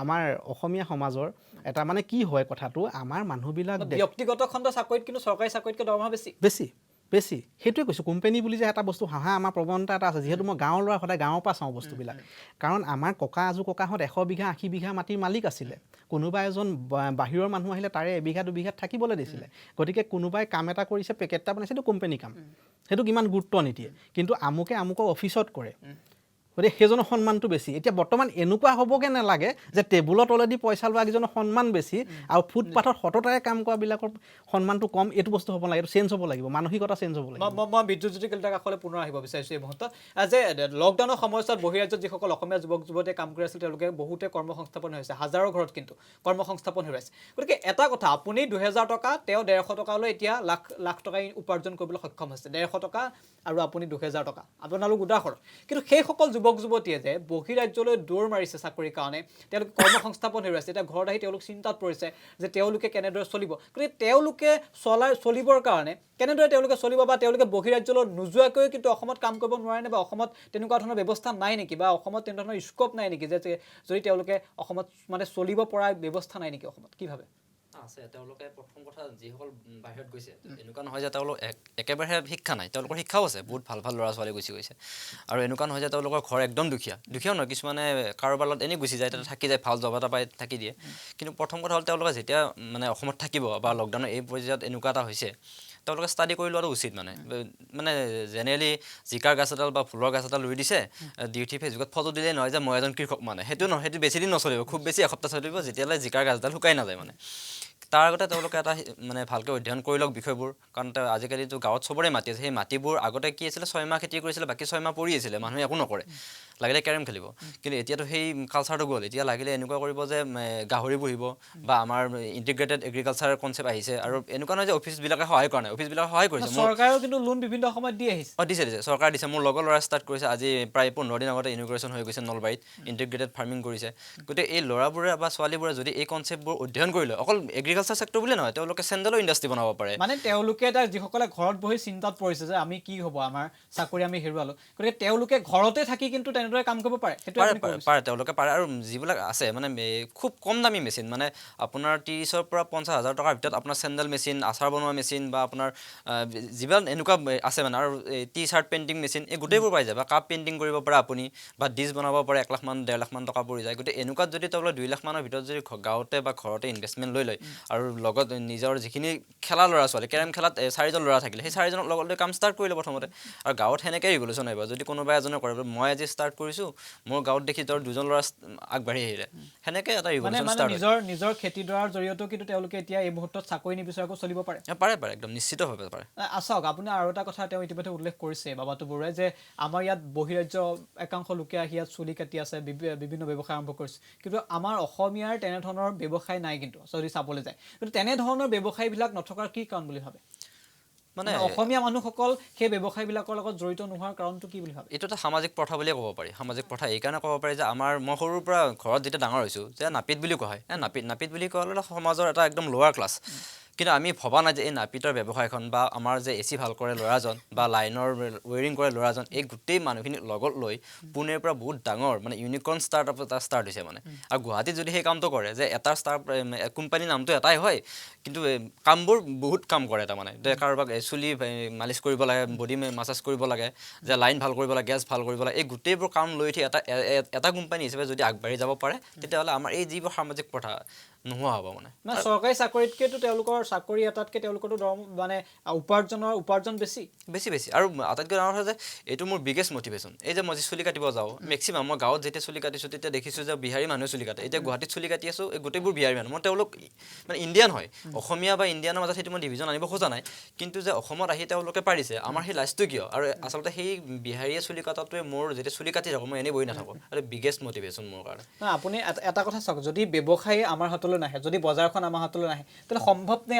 আমাৰ অসমীয়া সমাজৰ এটা মানে কি হয় কথাটো আমাৰ মানুহবিলাক ব্যক্তিগত খণ্ড চাকৰিত কিন্তু চৰকাৰী চাকৰিতকৈ দৰমহা বেছি সেইটোৱে কৈছোঁ কোম্পানী বুলি যে এটা বস্তু হাঁহা আমাৰ প্ৰৱণতা এটা আছে যিহেতু মই গাঁৱৰ ল'ৰা সদায় গাঁৱৰ পৰা চাওঁ বস্তুবিলাক কাৰণ আমাৰ আজু ককাহঁত 100 বিঘা 80 বিঘা মাটিৰ মালিক আছিলে কোনোবা এজন বাহিৰৰ মানুহ আহিলে তাৰে 1 বিঘা 2 বিঘাত থাকিবলৈ দিছিলে গতিকে কোনোবাই কাম এটা কৰিছে পেকেট এটা বনাইছে সেইটো কোম্পানী কাম সেইটো কিমান গুৰুত্ব নিদিয়ে কিন্তু আমুকৰ অফিচত কৰে গতিকে সেইজনৰ সন্মানটো বেছি এতিয়া বৰ্তমান এনেকুৱা হ'বগৈ নালাগে যে টেবুলত অলৰেডি পইচা লোৱাকেইজনৰ সন্মান বেছি আৰু ফুটপাথত সততাৰে কাম কৰাবিলাকৰ সন্মানটো কম এইটো বস্তু হ'ব লাগে এইটো চেঞ্জ হ'ব লাগিব মানসিকতা চেঞ্জ হ'ব লাগিব মই বিদ্যুৎজ্যোতি কলিতাৰ কাষলৈ পুনৰ আহিব বিচাৰিছোঁ এই মুহূৰ্তত যে লকডাউনৰ সময়ছোৱাত বহিৰাজ্যত যিসকল অসমীয়া যুৱক যুৱতীয়ে কাম কৰি আছিল তেওঁলোকে বহুতে কৰ্মসংস্থাপন হৈছে হাজাৰৰ ঘৰত কিন্তু কৰ্মসংস্থাপন হেৰুৱাইছে গতিকে এটা কথা আপুনি 2000 টকা তেওঁ 150 টকালৈ এতিয়া লাখ টকা উপাৰ্জন কৰিবলৈ সক্ষম হৈছে 150 টকা আৰু আপুনি 2000 টকা আপোনালোক উদাহৰণ কিন্তু সেইসকল যুৱক যুৱতীয়ে যে বহিৰাজ্যলৈ দৌৰ মাৰিছে চাকৰিৰ কাৰণে তেওঁলোকে কৰ্মসংস্থাপন হেৰুৱাইছে এতিয়া ঘৰত আহি তেওঁলোক চিন্তাত পৰিছে যে তেওঁলোকে কেনেদৰে চলিব গতিকে তেওঁলোকে চলিবৰ কাৰণে কেনেদৰে তেওঁলোকে চলিব বা তেওঁলোকে বহিৰাজ্যলৈ নোযোৱাকৈ কিন্তু অসমত কাম কৰিব নোৱাৰে নে বা অসমত তেনেকুৱা ধৰণৰ ব্যৱস্থা নাই নেকি বা অসমত তেনে ধৰণৰ স্কোপ নাই নেকি যে যদি তেওঁলোকে অসমত মানে চলিব পৰা ব্যৱস্থা নাই নেকি অসমত কি ভাবে আছে তেওঁলোকে প্ৰথম কথা যিসকল বাহিৰত গৈছে এনেকুৱা নহয় যে তেওঁলোক একেবাৰে শিক্ষা নাই তেওঁলোকৰ শিক্ষাও আছে বহুত ভাল ভাল ল'ৰা ছোৱালী গুচি গৈছে আৰু এনেকুৱা নহয় যে তেওঁলোকৰ ঘৰ একদম দুখীয়াও নহয় কিছুমানে কাৰোবাৰ লগত এনেই গুচি যায় তাতে থাকি যায় ভাল জব এটা পাই থাকি দিয়ে কিন্তু প্ৰথম কথা হ'ল তেওঁলোকে যেতিয়া মানে অসমত থাকিব বা লকডাউনৰ এই পৰ্যায়ত এনেকুৱা এটা হৈছে তেওঁলোকে ষ্টাডি কৰি লোৱাটো উচিত মানে জেনেৰেলি জিকাৰ গাছ এডাল বা ফুলৰ গাছ এডাল ৰুই দিছে ডিউটি ফেচবুকত ফটো দিলেই নহয় যে মই এজন কৃষক মানে সেইটো নহয় সেইটো বেছি দিন নচলিব খুব বেছি এসপ্তাহ চলিব যেতিয়ালৈ জিকাৰ গাছডাল শুকাই নাযায় মানে তাৰ আগতে তেওঁলোকে এটা মানে ভালকৈ অধ্যয়ন কৰি লওক বিষয়বোৰ কাৰণ আজিকালিতো গাঁৱত চবৰে মাটি আছে সেই মাটিবোৰ আগতে কি আছিলে 6 মাহ খেতি কৰিছিলে বাকী 6 মাহ পৰি আছিলে মানুহে একো নকৰে লাগিলে কেৰম খেলিব কিন্তু এতিয়াতো সেই কালচাৰটো গ'ল এতিয়া লাগিলে এনেকুৱা কৰিব যে গাহৰি পুহিব বা আমাৰ ইণ্টিগ্ৰেটেড এগ্ৰিকালচাৰ কনচেপ্ট আহিছে আৰু এনেকুৱা নহয় যে অফিচবিলাকে সহায় কৰা নাই অফিচবিলাকে সহায় কৰিছে চৰকাৰেও কিন্তু লোন বিভিন্ন সময়ত দি আহিছে দিছে চৰকাৰে দিছে মোৰ লগৰ ল'ৰা ষ্টাৰ্ট কৰিছে আজি প্ৰায় 15 দিন আগতে ইনগ্ৰেশ্যন হৈ গৈছে নলবাৰীত ইণ্টিগ্ৰেটেড ফাৰ্মিং কৰিছে গতিকে এই ল'ৰাবোৰে বা ছোৱালীবোৰে যদি এই কনচেপ্টবোৰ অধ্যয়ন কৰি লয় অকল এগ্ৰিকালচাৰ সেক্টৰ বুলি নহয় তেওঁলোকে চেণ্ডেলৰ ইণ্ডাষ্ট্ৰি বনাব পাৰে মানে তেওঁলোকে এটা যিসকলে ঘৰত বহি চিন্তাত পৰিছে যে আমি কি হ'ব আমাৰ চাকৰি আমি হেৰুৱালো গতিকে তেওঁলোকে ঘৰতে থাকি কিন্তু তেনেদৰে কাম কৰিব পাৰে সেইটো পাৰে তেওঁলোকে পাৰে আৰু যিবিলাক আছে মানে খুব কম দামী মেচিন মানে আপোনাৰ 30ৰ পৰা 50,000 টকাৰ ভিতৰত আপোনাৰ চেণ্ডেল মেচিন আচাৰ বনোৱা মেচিন বা আপোনাৰ যিবিলাক এনেকুৱা আছে মানে আৰু টি চাৰ্ট পেইণ্টিং মেচিন এই গোটেইবোৰ পাই যায় বা কাপ পেইণ্টিং কৰিব পাৰে আপুনি বা ডিছ বনাব পাৰে 1 লাখ মান 1.5 লাখ মান টকা পৰি যায় গতিকে এনেকুৱাত যদি তেওঁলোকে 2 লাখ মানৰ ভিতৰত যদি গাঁৱতে বা ঘৰতে ইনভেষ্টমেণ্ট লৈ লয় আৰু লগত নিজৰ যিখিনি খেলা ল'ৰা ছোৱালী কেৰম খেলাত 4জন ল'ৰা থাকিলে সেই 4জনৰ লগত কাম ষ্টাৰ্ট কৰিলে প্ৰথমতে আৰু গাঁৱত সেনেকৈ ৰিভলিউশ্যন আহিব যদি কোনোবা এজনে কৰে মই আজি ষ্টাৰ্ট কৰিছোঁ মোৰ গাঁৱত দেখি তোৰ 2জন ল'ৰা আগবাঢ়ি আহিলে সেনেকৈ এটা ৰিভলিউশ্যন ষ্টাৰ্ট নিজৰ খেতিডৰাৰ জৰিয়তেও কিন্তু তেওঁলোকে এতিয়া এই মুহূৰ্তত চাকৰি নিবিচৰাকৈ চলিব পাৰে একদম নিশ্চিতভাৱে পাৰে চাওক আপুনি আৰু এটা কথা তেওঁ ইতিমধ্যে উল্লেখ কৰিছে বাবাটো বৰুৱাই যে আমাৰ ইয়াত বহিৰাজ্য একাংশ লোকে আহি ইয়াত চুলি কাটি আছে বিভিন্ন ব্যৱসায় আৰম্ভ কৰিছে কিন্তু আমাৰ অসমীয়াৰ তেনেধৰণৰ ব্যৱসায় নাই কিন্তু যদি চাবলৈ যায় কিন্তু তেনেধৰণৰ ব্যৱসায়বিলাক নথকাৰ কি কাৰণ বুলি ভাবে মানে অসমীয়া মানুহসকল সেই ব্যৱসায়বিলাকৰ লগত জড়িত নোহোৱাৰ কাৰণটো কি বুলি ভাবে এইটো এটা সামাজিক প্ৰথা বুলিয়ে ক'ব পাৰি সামাজিক প্ৰথা এইকাৰণে ক'ব পাৰি যে মই সৰুৰ পৰা ঘৰত যেতিয়া ডাঙৰ হৈছোঁ যে নাপিত বুলি কোৱা হয় নাপিত বুলি ক'লে সমাজৰ এটা একদম লোৱাৰ ক্লাছ কিন্তু আমি ভবা নাই যে এই নাপিতৰ ব্যৱসায়খন বা আমাৰ যে এচি ভাল কৰে ল'ৰাজন বা লাইনৰ ৱেৰিং কৰে ল'ৰাজন এই গোটেই মানুহখিনি লগত লৈ পুনেৰ পৰা বহুত ডাঙৰ মানে ইউনিকৰ্ণ ষ্টাৰ্টআপ এটা ষ্টাৰ্ট হৈছে মানে আৰু গুৱাহাটীত যদি সেই কামটো কৰে যে এটা কোম্পানীৰ নামটো এটাই হয় কিন্তু কামবোৰ বহুত কাম কৰে তাৰমানে যে কাৰোবাক চুলি মালিচ কৰিব লাগে বডি মাছাজ কৰিব লাগে যে লাইন ভাল কৰিব লাগে গেছ ভাল কৰিব লাগে এই গোটেইবোৰ কাম লৈ উঠি এটা কোম্পানী হিচাপে যদি আগবাঢ়ি যাব পাৰে তেতিয়াহ'লে আমাৰ এই যিবোৰ সামাজিক প্ৰথা নোহোৱা হ'ব মানে চৰকাৰী চাকৰিতকৈতো তেওঁলোকৰ চাকৰি এটাতকৈ তেওঁলোকৰতো মানে উপাৰ্জন বেছি আৰু আটাইতকৈ ডাঙৰ কথা যে এইটো মোৰ বিগেষ্ট মটিভেশ্যন এই যে মই চুলি কাটিব যাওঁ মেক্সিমাম মই গাঁৱত যেতিয়া চুলি কাটিছোঁ তেতিয়া দেখিছোঁ যে বিহাৰী মানুহে চুলি কাটে এতিয়া গুৱাহাটীত চুলি কাটি আছোঁ এই গোটেইবোৰ বিহাৰী মানুহ মই তেওঁলোক মানে ইণ্ডিয়ান হয় অসমীয়া বা ইণ্ডিয়ানৰ মাজত সেইটো মই ডিভিজন আনিব খোজা নাই কিন্তু যে অসমত আহি তেওঁলোকে পাৰিছে আমাৰ সেই লাজটো কিয় আৰু আচলতে সেই বিহাৰীয়ে চুলি কাটাটোৱে মোৰ যেতিয়া চুলি কাটি থাকোঁ মই এনেই বহি নাথাকোঁ আৰু বিগেষ্ট মটিভেশ্যন মোৰ কাৰণে আপুনি এটা কথা চাওক যদি ব্যৱসায়ী আমাৰ হাতলৈ নাহে যদি বজাৰখন আমাৰ হাতলৈ নাহে তেতিয়াহ'লে সম্ভৱ নে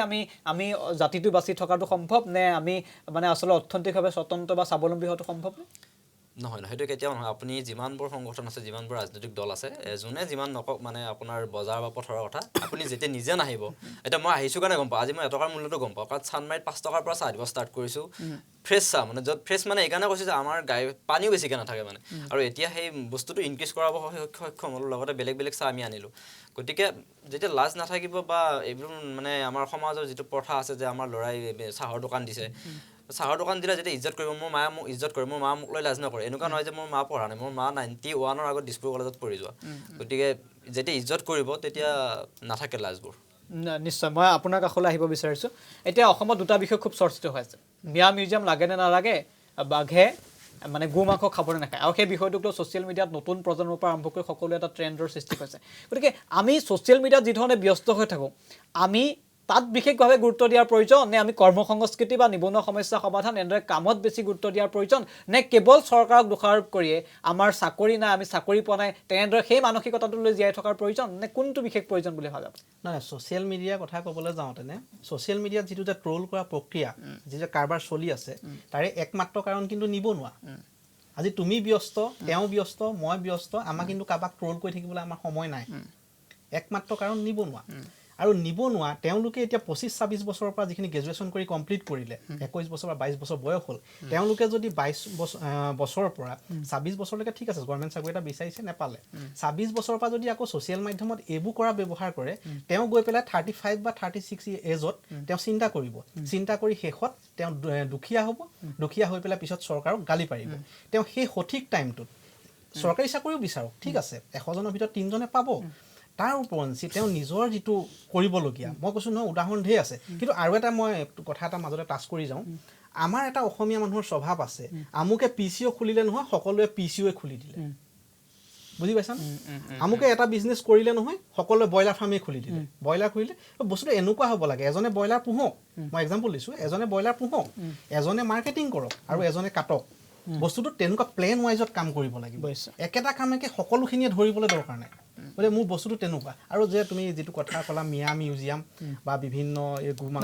আমি জাতিটো বাচি থকাটো সম্ভৱ নে আমি মানে আচলতে অৰ্থনৈতিকভাৱে স্বতন্ত্ৰ বা স্বাৱলম্বী হোৱাটো সম্ভৱ নে নহয় সেইটো কেতিয়াও নহয় আপুনি যিমানবোৰ সংগঠন আছে যিমানবোৰ ৰাজনৈতিক দল আছে যোনে যিমান নকওক মানে আপোনাৰ বজাৰ বা পথৰৰ কথা আপুনি যেতিয়া নিজে নাহিব এতিয়া মই আহিছোঁ কাৰণে গম পাওঁ আজি মই এটকাৰ মূল্যটো গম পাওঁ কাৰণ চানমাৰীত 5 টকাৰ পৰা চাহ দিব ষ্টাৰ্ট কৰিছোঁ ফ্ৰেছ চাহ মানে য'ত ফ্ৰেছ মানে এইকাৰণে কৈছোঁ যে আমাৰ পানীও বেছিকৈ নাথাকে মানে আৰু এতিয়া সেই বস্তুটো ইনক্ৰিজ কৰাব সক্ষম হ'লোঁ লগতে বেলেগ চাহ আমি আনিলোঁ গতিকে যেতিয়া লাজ নাথাকিব বা এইবোৰ মানে আমাৰ সমাজৰ যিটো প্ৰথা আছে যে আমাৰ ল'ৰাই চাহৰ দোকান দিছে চাহৰ দোকান দিলে যেতিয়া ইজ্জত কৰিব মোৰ মায়ে মোক ইজ্জত কৰে মোৰ মা মোক লৈ লাজ নকৰে এনেকুৱা নহয় যে মোৰ মা পঢ়া নাই মোৰ মা 91ৰ আগত দিছপুৰ কলেজত পঢ়ি যোৱা গতিকে যেতিয়া ইজ্জত কৰিব তেতিয়া নাথাকে লাজবোৰ নিশ্চয় মই আপোনাৰ কাষলৈ আহিব বিচাৰিছোঁ এতিয়া অসমত দুটা বিষয় খুব চৰ্চিত হৈ আছে মিয়া মিউজিয়াম লাগে নে নালাগে বাঘে মানে গো মাংস খাবলৈ নাখায় আৰু সেই বিষয়টোক লৈ ছ'চিয়েল মিডিয়াত নতুন প্ৰজন্মৰ পৰা আৰম্ভ কৰি সকলোৱে এটা ট্ৰেণ্ডৰ সৃষ্টি কৰিছে গতিকে আমি ছ'চিয়েল মিডিয়াত যিধৰণে ব্যস্ত হৈ থাকোঁ আমি তাত বিশেষভাৱে গুৰুত্ব দিয়াৰ প্ৰয়োজন নে আমি কৰ্ম সংস্কৃতি বা নিবনুৱা সমস্যা সমাধান এনেদৰে কামত বেছি গুৰুত্ব দিয়াৰ প্ৰয়োজন নে কেৱল চৰকাৰক দোষাৰোপ কৰিয়ে আমাৰ চাকৰি নাই আমি চাকৰি পোৱা নাই তেনেদৰে সেই মানসিকতাটো লৈ জীয়াই থকাৰ প্ৰয়োজন নে কোনটো বিশেষ প্ৰয়োজন বুলি ভাবে নহয় ছ'চিয়েল মিডিয়াৰ কথা ক'বলৈ যাওঁতেনে ছ'চিয়েল মিডিয়াত যিটো যে ট্ৰল কৰা প্ৰক্ৰিয়া যিটো কাৰবাৰ চলি আছে তাৰে একমাত্ৰ কাৰণ কিন্তু নিবনুৱা আজি তুমি ব্যস্ত তেওঁ ব্যস্ত মই ব্যস্ত আমাক কিন্তু কাৰোবাক ট্ৰল কৰি থাকিবলৈ আমাৰ সময় নাই একমাত্ৰ কাৰণ নিবনুৱা আৰু নিবনুৱা তেওঁলোকে এতিয়া 25-26 বছৰৰ পৰা যিখিনি গ্ৰেজুৱেশ্যন কৰি কমপ্লিট কৰিলে 21 বছৰ বা 22 বছৰ বয়স হ'ল তেওঁলোকে যদি 22 বছৰৰ পৰা 26 বছৰলৈকে ঠিক আছে গভৰ্ণমেণ্ট চাকৰি এটা বিচাৰিছে নেপালে 26 বছৰৰ পৰা যদি আকৌ ছ'চিয়েল মাধ্যমত এইবোৰ কৰা ব্যৱহাৰ কৰে তেওঁ গৈ পেলাই 35 বা 36 এজত তেওঁ চিন্তা কৰিব চিন্তা কৰি শেষত তেওঁ দুখীয়া হ'ব দুখীয়া হৈ পেলাই পিছত চৰকাৰক গালি পাৰিব তেওঁ সেই সঠিক টাইমটোত চৰকাৰী চাকৰিও বিচাৰক ঠিক আছে 100 জনৰ ভিতৰত 3 জনে পাব তাৰ ওপৰঞ্চি তেওঁ নিজৰ যিটো কৰিবলগীয়া মই কৈছোঁ নহয় উদাহৰণ ঢেৰ আছে কিন্তু আৰু এটা মই কথা এটা মাজতে টাচ কৰি যাওঁ আমাৰ এটা অসমীয়া মানুহৰ স্বভাৱ আছে আমুকে পিচিঅ খুলিলে নহয় সকলোৱে পিচিঅ খুলি দিলে বুজি পাইছা আমুকে এটা বিজনেছ কৰিলে নহয় সকলোৱে ব্ৰইলাৰ ফাৰ্মেই খুলি দিলে ব্ৰইলাৰ খুলিলে বস্তুটো এনেকুৱা হ'ব লাগে এজনে ব্ৰইলাৰ পোহক মই এক্সাম্পল দিছোঁ এজনে ব্ৰইলাৰ পোহক এজনে মাৰ্কেটিং কৰক আৰু এজনে কাটক বস্তুটো তেনেকুৱা প্লেন ৱাইজত কাম কৰিব লাগিব একেটা কামকে সকলোখিনিয়ে ধৰিবলৈ দৰকাৰ নাই গতিকে মোৰ বস্তুটো তেনেকুৱা আৰু যে তুমি যিটো কথা ক'লা মিয়া মিউজিয়াম বা বিভিন্ন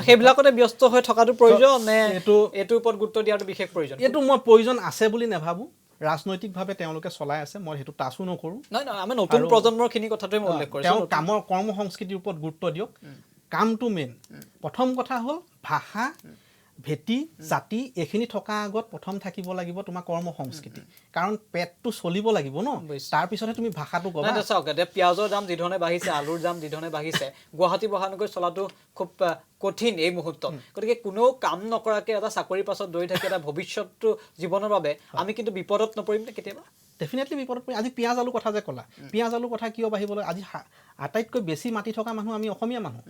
সেইবিলাকতে ব্যস্ত হৈ থকাটো প্ৰয়োজন নে এইটোৰ ওপৰত গুৰুত্ব দিয়াটো বিশেষ প্ৰয়োজন এইটো মই প্ৰয়োজন আছে বুলি নাভাবোঁ ৰাজনৈতিকভাৱে তেওঁলোকে চলাই আছে মই সেইটো টাচো নকৰোঁ নহয় নহয় আমি নতুন প্ৰজন্মৰখিনি কথাটোৱে মই উল্লেখ কৰিছোঁ তেওঁ কামৰ কৰ্ম সংস্কৃতিৰ ওপৰত গুৰুত্ব দিয়ক কামটো মেইন প্ৰথম কথা হ'ল ভাষা ভেটি জাতি এইখিনি থকা আগত প্ৰথম থাকিব লাগিব তোমাৰ কৰ্ম সংস্কৃতি কাৰণ পেটটো চলিব লাগিব ন তাৰপিছতহে তুমি ভাষাটো ক'বা চাওক এতিয়া পিঁয়াজৰ দাম যিধৰণে বাঢ়িছে আলুৰ দাম যিধৰণে বাঢ়িছে গুৱাহাটী মহানগৰীত চলাটো খুব কঠিন এই মুহূৰ্তত গতিকে কোনেও কাম নকৰাকৈ এটা চাকৰিৰ পাছত দৌৰি থাকে এটা ভৱিষ্যতটো জীৱনৰ বাবে আমি কিন্তু বিপদত নপৰিম নে কেতিয়াবা ডেফিনেটলি বিপদত পৰি আজি পিঁয়াজ আলুৰ কথা যে ক'লা পিঁয়াজ আলুৰ কথা কিয় বাঢ়িবলৈ আজি আটাইতকৈ বেছি মাটি থকা মানুহ আমি অসমীয়া মানুহ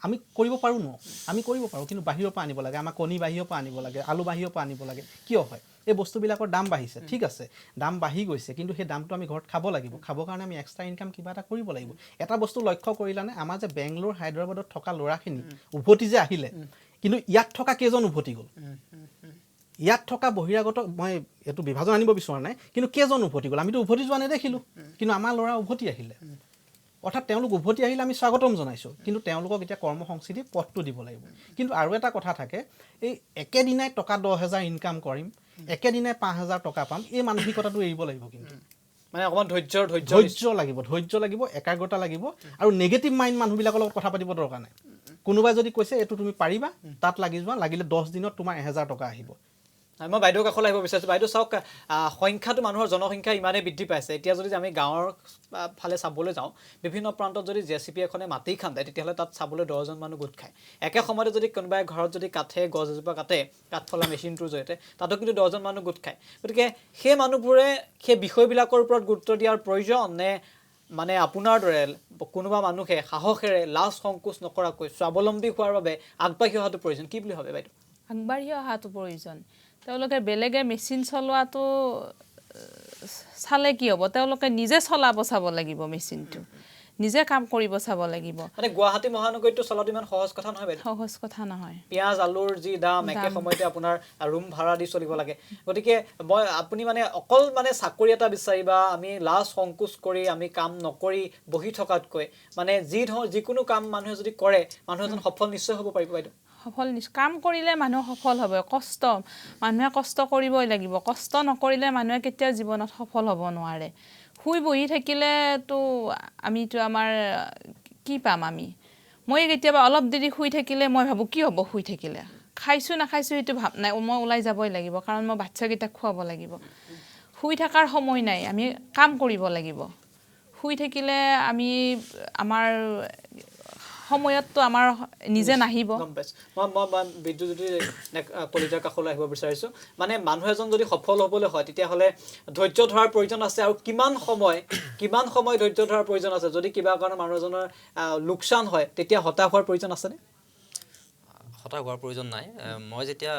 আমি কৰিব পাৰোঁ ন আমি কৰিব পাৰোঁ কিন্তু বাহিৰৰ পৰা আনিব লাগে আমাৰ কণী বাহিৰৰ পৰা আনিব লাগে আলু বাহিৰৰ পৰা আনিব লাগে কিয় হয় এই বস্তুবিলাকৰ দাম বাঢ়িছে ঠিক আছে দাম বাঢ়ি গৈছে কিন্তু সেই দামটো আমি ঘৰত খাব লাগিব খাবৰ কাৰণে আমি এক্সট্ৰা ইনকাম কিবা এটা কৰিব লাগিব এটা বস্তু লক্ষ্য কৰিলানে আমাৰ যে বেংগলোৰ হায়দৰাবাদত থকা ল'ৰাখিনি উভতি যে আহিলে কিন্তু ইয়াত থকা কেইজন উভতি গ'ল ইয়াত থকা বহিৰাগত মই এইটো বিভাজন আনিব বিচৰা নাই কিন্তু কেইজন উভতি গ'ল আমিতো উভতি যোৱা নেদেখিলোঁ কিন্তু আমাৰ ল'ৰা উভতি আহিলে অৰ্থাৎ তেওঁলোক উভতি আহিলে আমি স্বাগতম জনাইছোঁ কিন্তু তেওঁলোকক এতিয়া কৰ্ম সংস্কৃতিৰ পথটো দিব লাগিব কিন্তু আৰু এটা কথা থাকে এই একেদিনাই টকা 10,000 ইনকাম কৰিম একেদিনাই 5,000 টকা পাম এই মানসিকতাটো এৰিব লাগিব কিন্তু মানে অকণমান ধৈৰ্য লাগিব একাগ্ৰতা লাগিব আৰু নেগেটিভ মাইণ্ড মানুহবিলাকৰ লগত কথা পাতিব দৰকাৰ নাই কোনোবাই যদি কৈছে এইটো তুমি পাৰিবা তাত লাগি যোৱা লাগিলে 10 দিনত তোমাৰ 1,000 টকা আহিব মই বাইদেউ কাষলৈ আহিব বিচাৰিছোঁ বাইদেউ চাওক সংখ্যাটো মানুহৰ জনসংখ্যা ইমানেই বৃদ্ধি পাইছে এতিয়া যদি আমি গাঁৱৰ ফালে চাবলৈ যাওঁ বিভিন্ন প্ৰান্তত যদি জেচিপি এখনে মাটি খান্দে তেতিয়াহ'লে তাত চাবলৈ 10জন মানুহ গোট খায় একে সময়তে যদি কোনোবাই ঘৰত যদি কাঠে গছ এজোপা কাটে কাঠ ফলা মেচিনটোৰ জৰিয়তে তাতো কিন্তু 10জন মানুহ গোট খায় গতিকে সেই মানুহবোৰে সেই বিষয়বিলাকৰ ওপৰত গুৰুত্ব দিয়াৰ প্ৰয়োজন নে মানে আপোনাৰ দৰে কোনোবা মানুহে সাহসেৰে লাজ সংকোচ নকৰাকৈ স্বাৱলম্বী হোৱাৰ বাবে আগবাঢ়ি অহাটো প্ৰয়োজন কি বুলি ভাবে বাইদেউ আগবাঢ়ি অহাটো প্ৰয়োজন তেওঁলোকে বেলেগে মেচিন চলোৱাটো চালে কি হ'ব তেওঁলোকে নিজে চলাব চাব লাগিব মেচিনটো নিজে কাম কৰিব চাব লাগিব মানে গুৱাহাটী মহানগৰীটো চলাটো ইমান সহজ কথা নহয় বাইদেউ সহজ কথা নহয় পিঁয়াজ আলুৰ যি দাম একে সময়তে আপোনাৰ ৰুম ভাড়া দি চলিব লাগে গতিকে আপুনি মানে অকল মানে চাকৰি এটা বিচাৰিবা আমি লাজ সংকোচ কৰি আমি কাম নকৰি বহি থকাতকৈ মানে যিকোনো কাম মানুহে যদি কৰে মানুহ এজন সফল নিশ্চয় হ'ব পাৰিব বাইদেউ সফল কাম কৰিলে মানুহ সফল হ'ব মানুহে কষ্ট কৰিবই লাগিব কষ্ট নকৰিলে মানুহে কেতিয়াও জীৱনত সফল হ'ব নোৱাৰে শুই বহি থাকিলেতো আমিতো আমাৰ কি পাম আমি মই কেতিয়াবা অলপ দেৰি শুই থাকিলে মই ভাবোঁ কি হ'ব শুই থাকিলে খাইছোঁ নাখাইছোঁ সেইটো ভাব নাই মই ওলাই যাবই লাগিব কাৰণ মই বাচ্চাকেইটাক খুৱাব লাগিব শুই থকাৰ সময় নাই আমি কাম কৰিব লাগিব শুই থাকিলে আমি আমাৰ সময়ততো আমাৰ নিজে নাহিব মই বিদ্যুৎজ্যোতি কলিতাৰ কাষলৈ আহিব বিচাৰিছোঁ মানে মানুহ এজন যদি সফল হ'বলৈ হয় তেতিয়াহ'লে ধৈৰ্য ধৰাৰ প্ৰয়োজন আছে আৰু কিমান সময় ধৈৰ্য ধৰাৰ প্ৰয়োজন আছে যদি কিবা কাৰণে মানুহ এজনৰ লোকচান হয় তেতিয়া হতাশ হোৱাৰ প্ৰয়োজন আছেনে হতাশ হোৱাৰ প্ৰয়োজন নাই মই যেতিয়া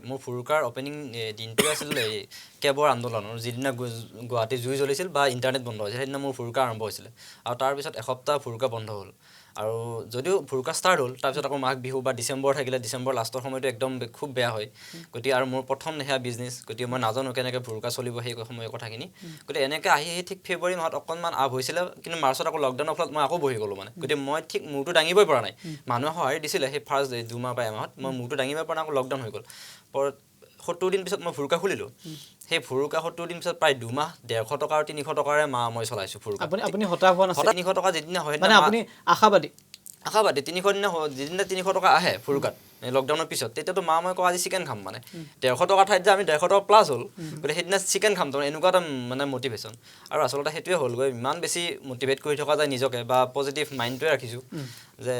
মোৰ ফুৰুকাৰ অপেনিং দিনটোৱে আছিল এই কেবৰ আন্দোলনৰ যিদিনা গুৱাহাটী জুই জ্বলিছিল বা ইণ্টাৰনেট বন্ধ হৈছিল সেইদিনা মোৰ ফুৰুকা আৰম্ভ হৈছিলে আৰু তাৰপিছত এসপ্তাহ ফুৰুকা বন্ধ হ'ল আৰু যদিও ফুৰুকা ষ্টাৰ্ট হ'ল তাৰপিছত আকৌ মাঘ বিহু বা ডিচেম্বৰ থাকিলে ডিচেম্বৰ লাষ্টৰ সময়টো একদম খুব বেয়া হয় গতিকে আৰু মোৰ প্ৰথম সেয়া বিজনেছ গতিকে মই নাজানো কেনেকৈ ফুৰুকা চলিব সেই সময়ৰ কথাখিনি গতিকে এনেকৈ আহি ঠিক ফেব্ৰুৱাৰী মাহত অকণমান আপ হৈছিলে কিন্তু মাৰ্চত আকৌ লকডাউনৰ ফলত মই আকৌ বহি গ'লোঁ মানে গতিকে মই ঠিক মূৰটো দাঙিবই পৰা নাই মানুহে সঁহাৰি দিছিলে সেই ফাৰ্ষ্ট 2 মাহ বা এমাহত মই মূৰটো দাঙিবই পৰা নাই আকৌ লকডাউন হৈ গ'ল 70 দিন পিছত মই ফুৰুকা খুলিলোঁ সেই ফুৰুকা 70 দিন পিছত প্ৰায় 2 মাহ 150 টকা আৰু 300 টকাৰে মাহ মই চলাইছোঁ ফুৰুকা আপুনি হতাশ হোৱা নাছিল 300 টকা যিদিনা হয় মানে আপুনি আশাবাদী 300 দিনা যিদিনা 300 টকা আহে ফুৰুকাত লকডাউনৰ পিছত তেতিয়াতো মা মই কওঁ আজি চিকেন খাম মানে 150 টকা ঠাইত যে আমি 150 টকা প্লাছ হ'ল গতিকে সেইদিনা চিকেন খাম তাৰমানে এনেকুৱা এটা মানে মটিভেশ্যন আৰু আচলতে সেইটোৱে হ'লগৈ ইমান বেছি মটিভেট কৰি থকা যায় নিজকে বা পজিটিভ মাইণ্ডটোৱে ৰাখিছোঁ যে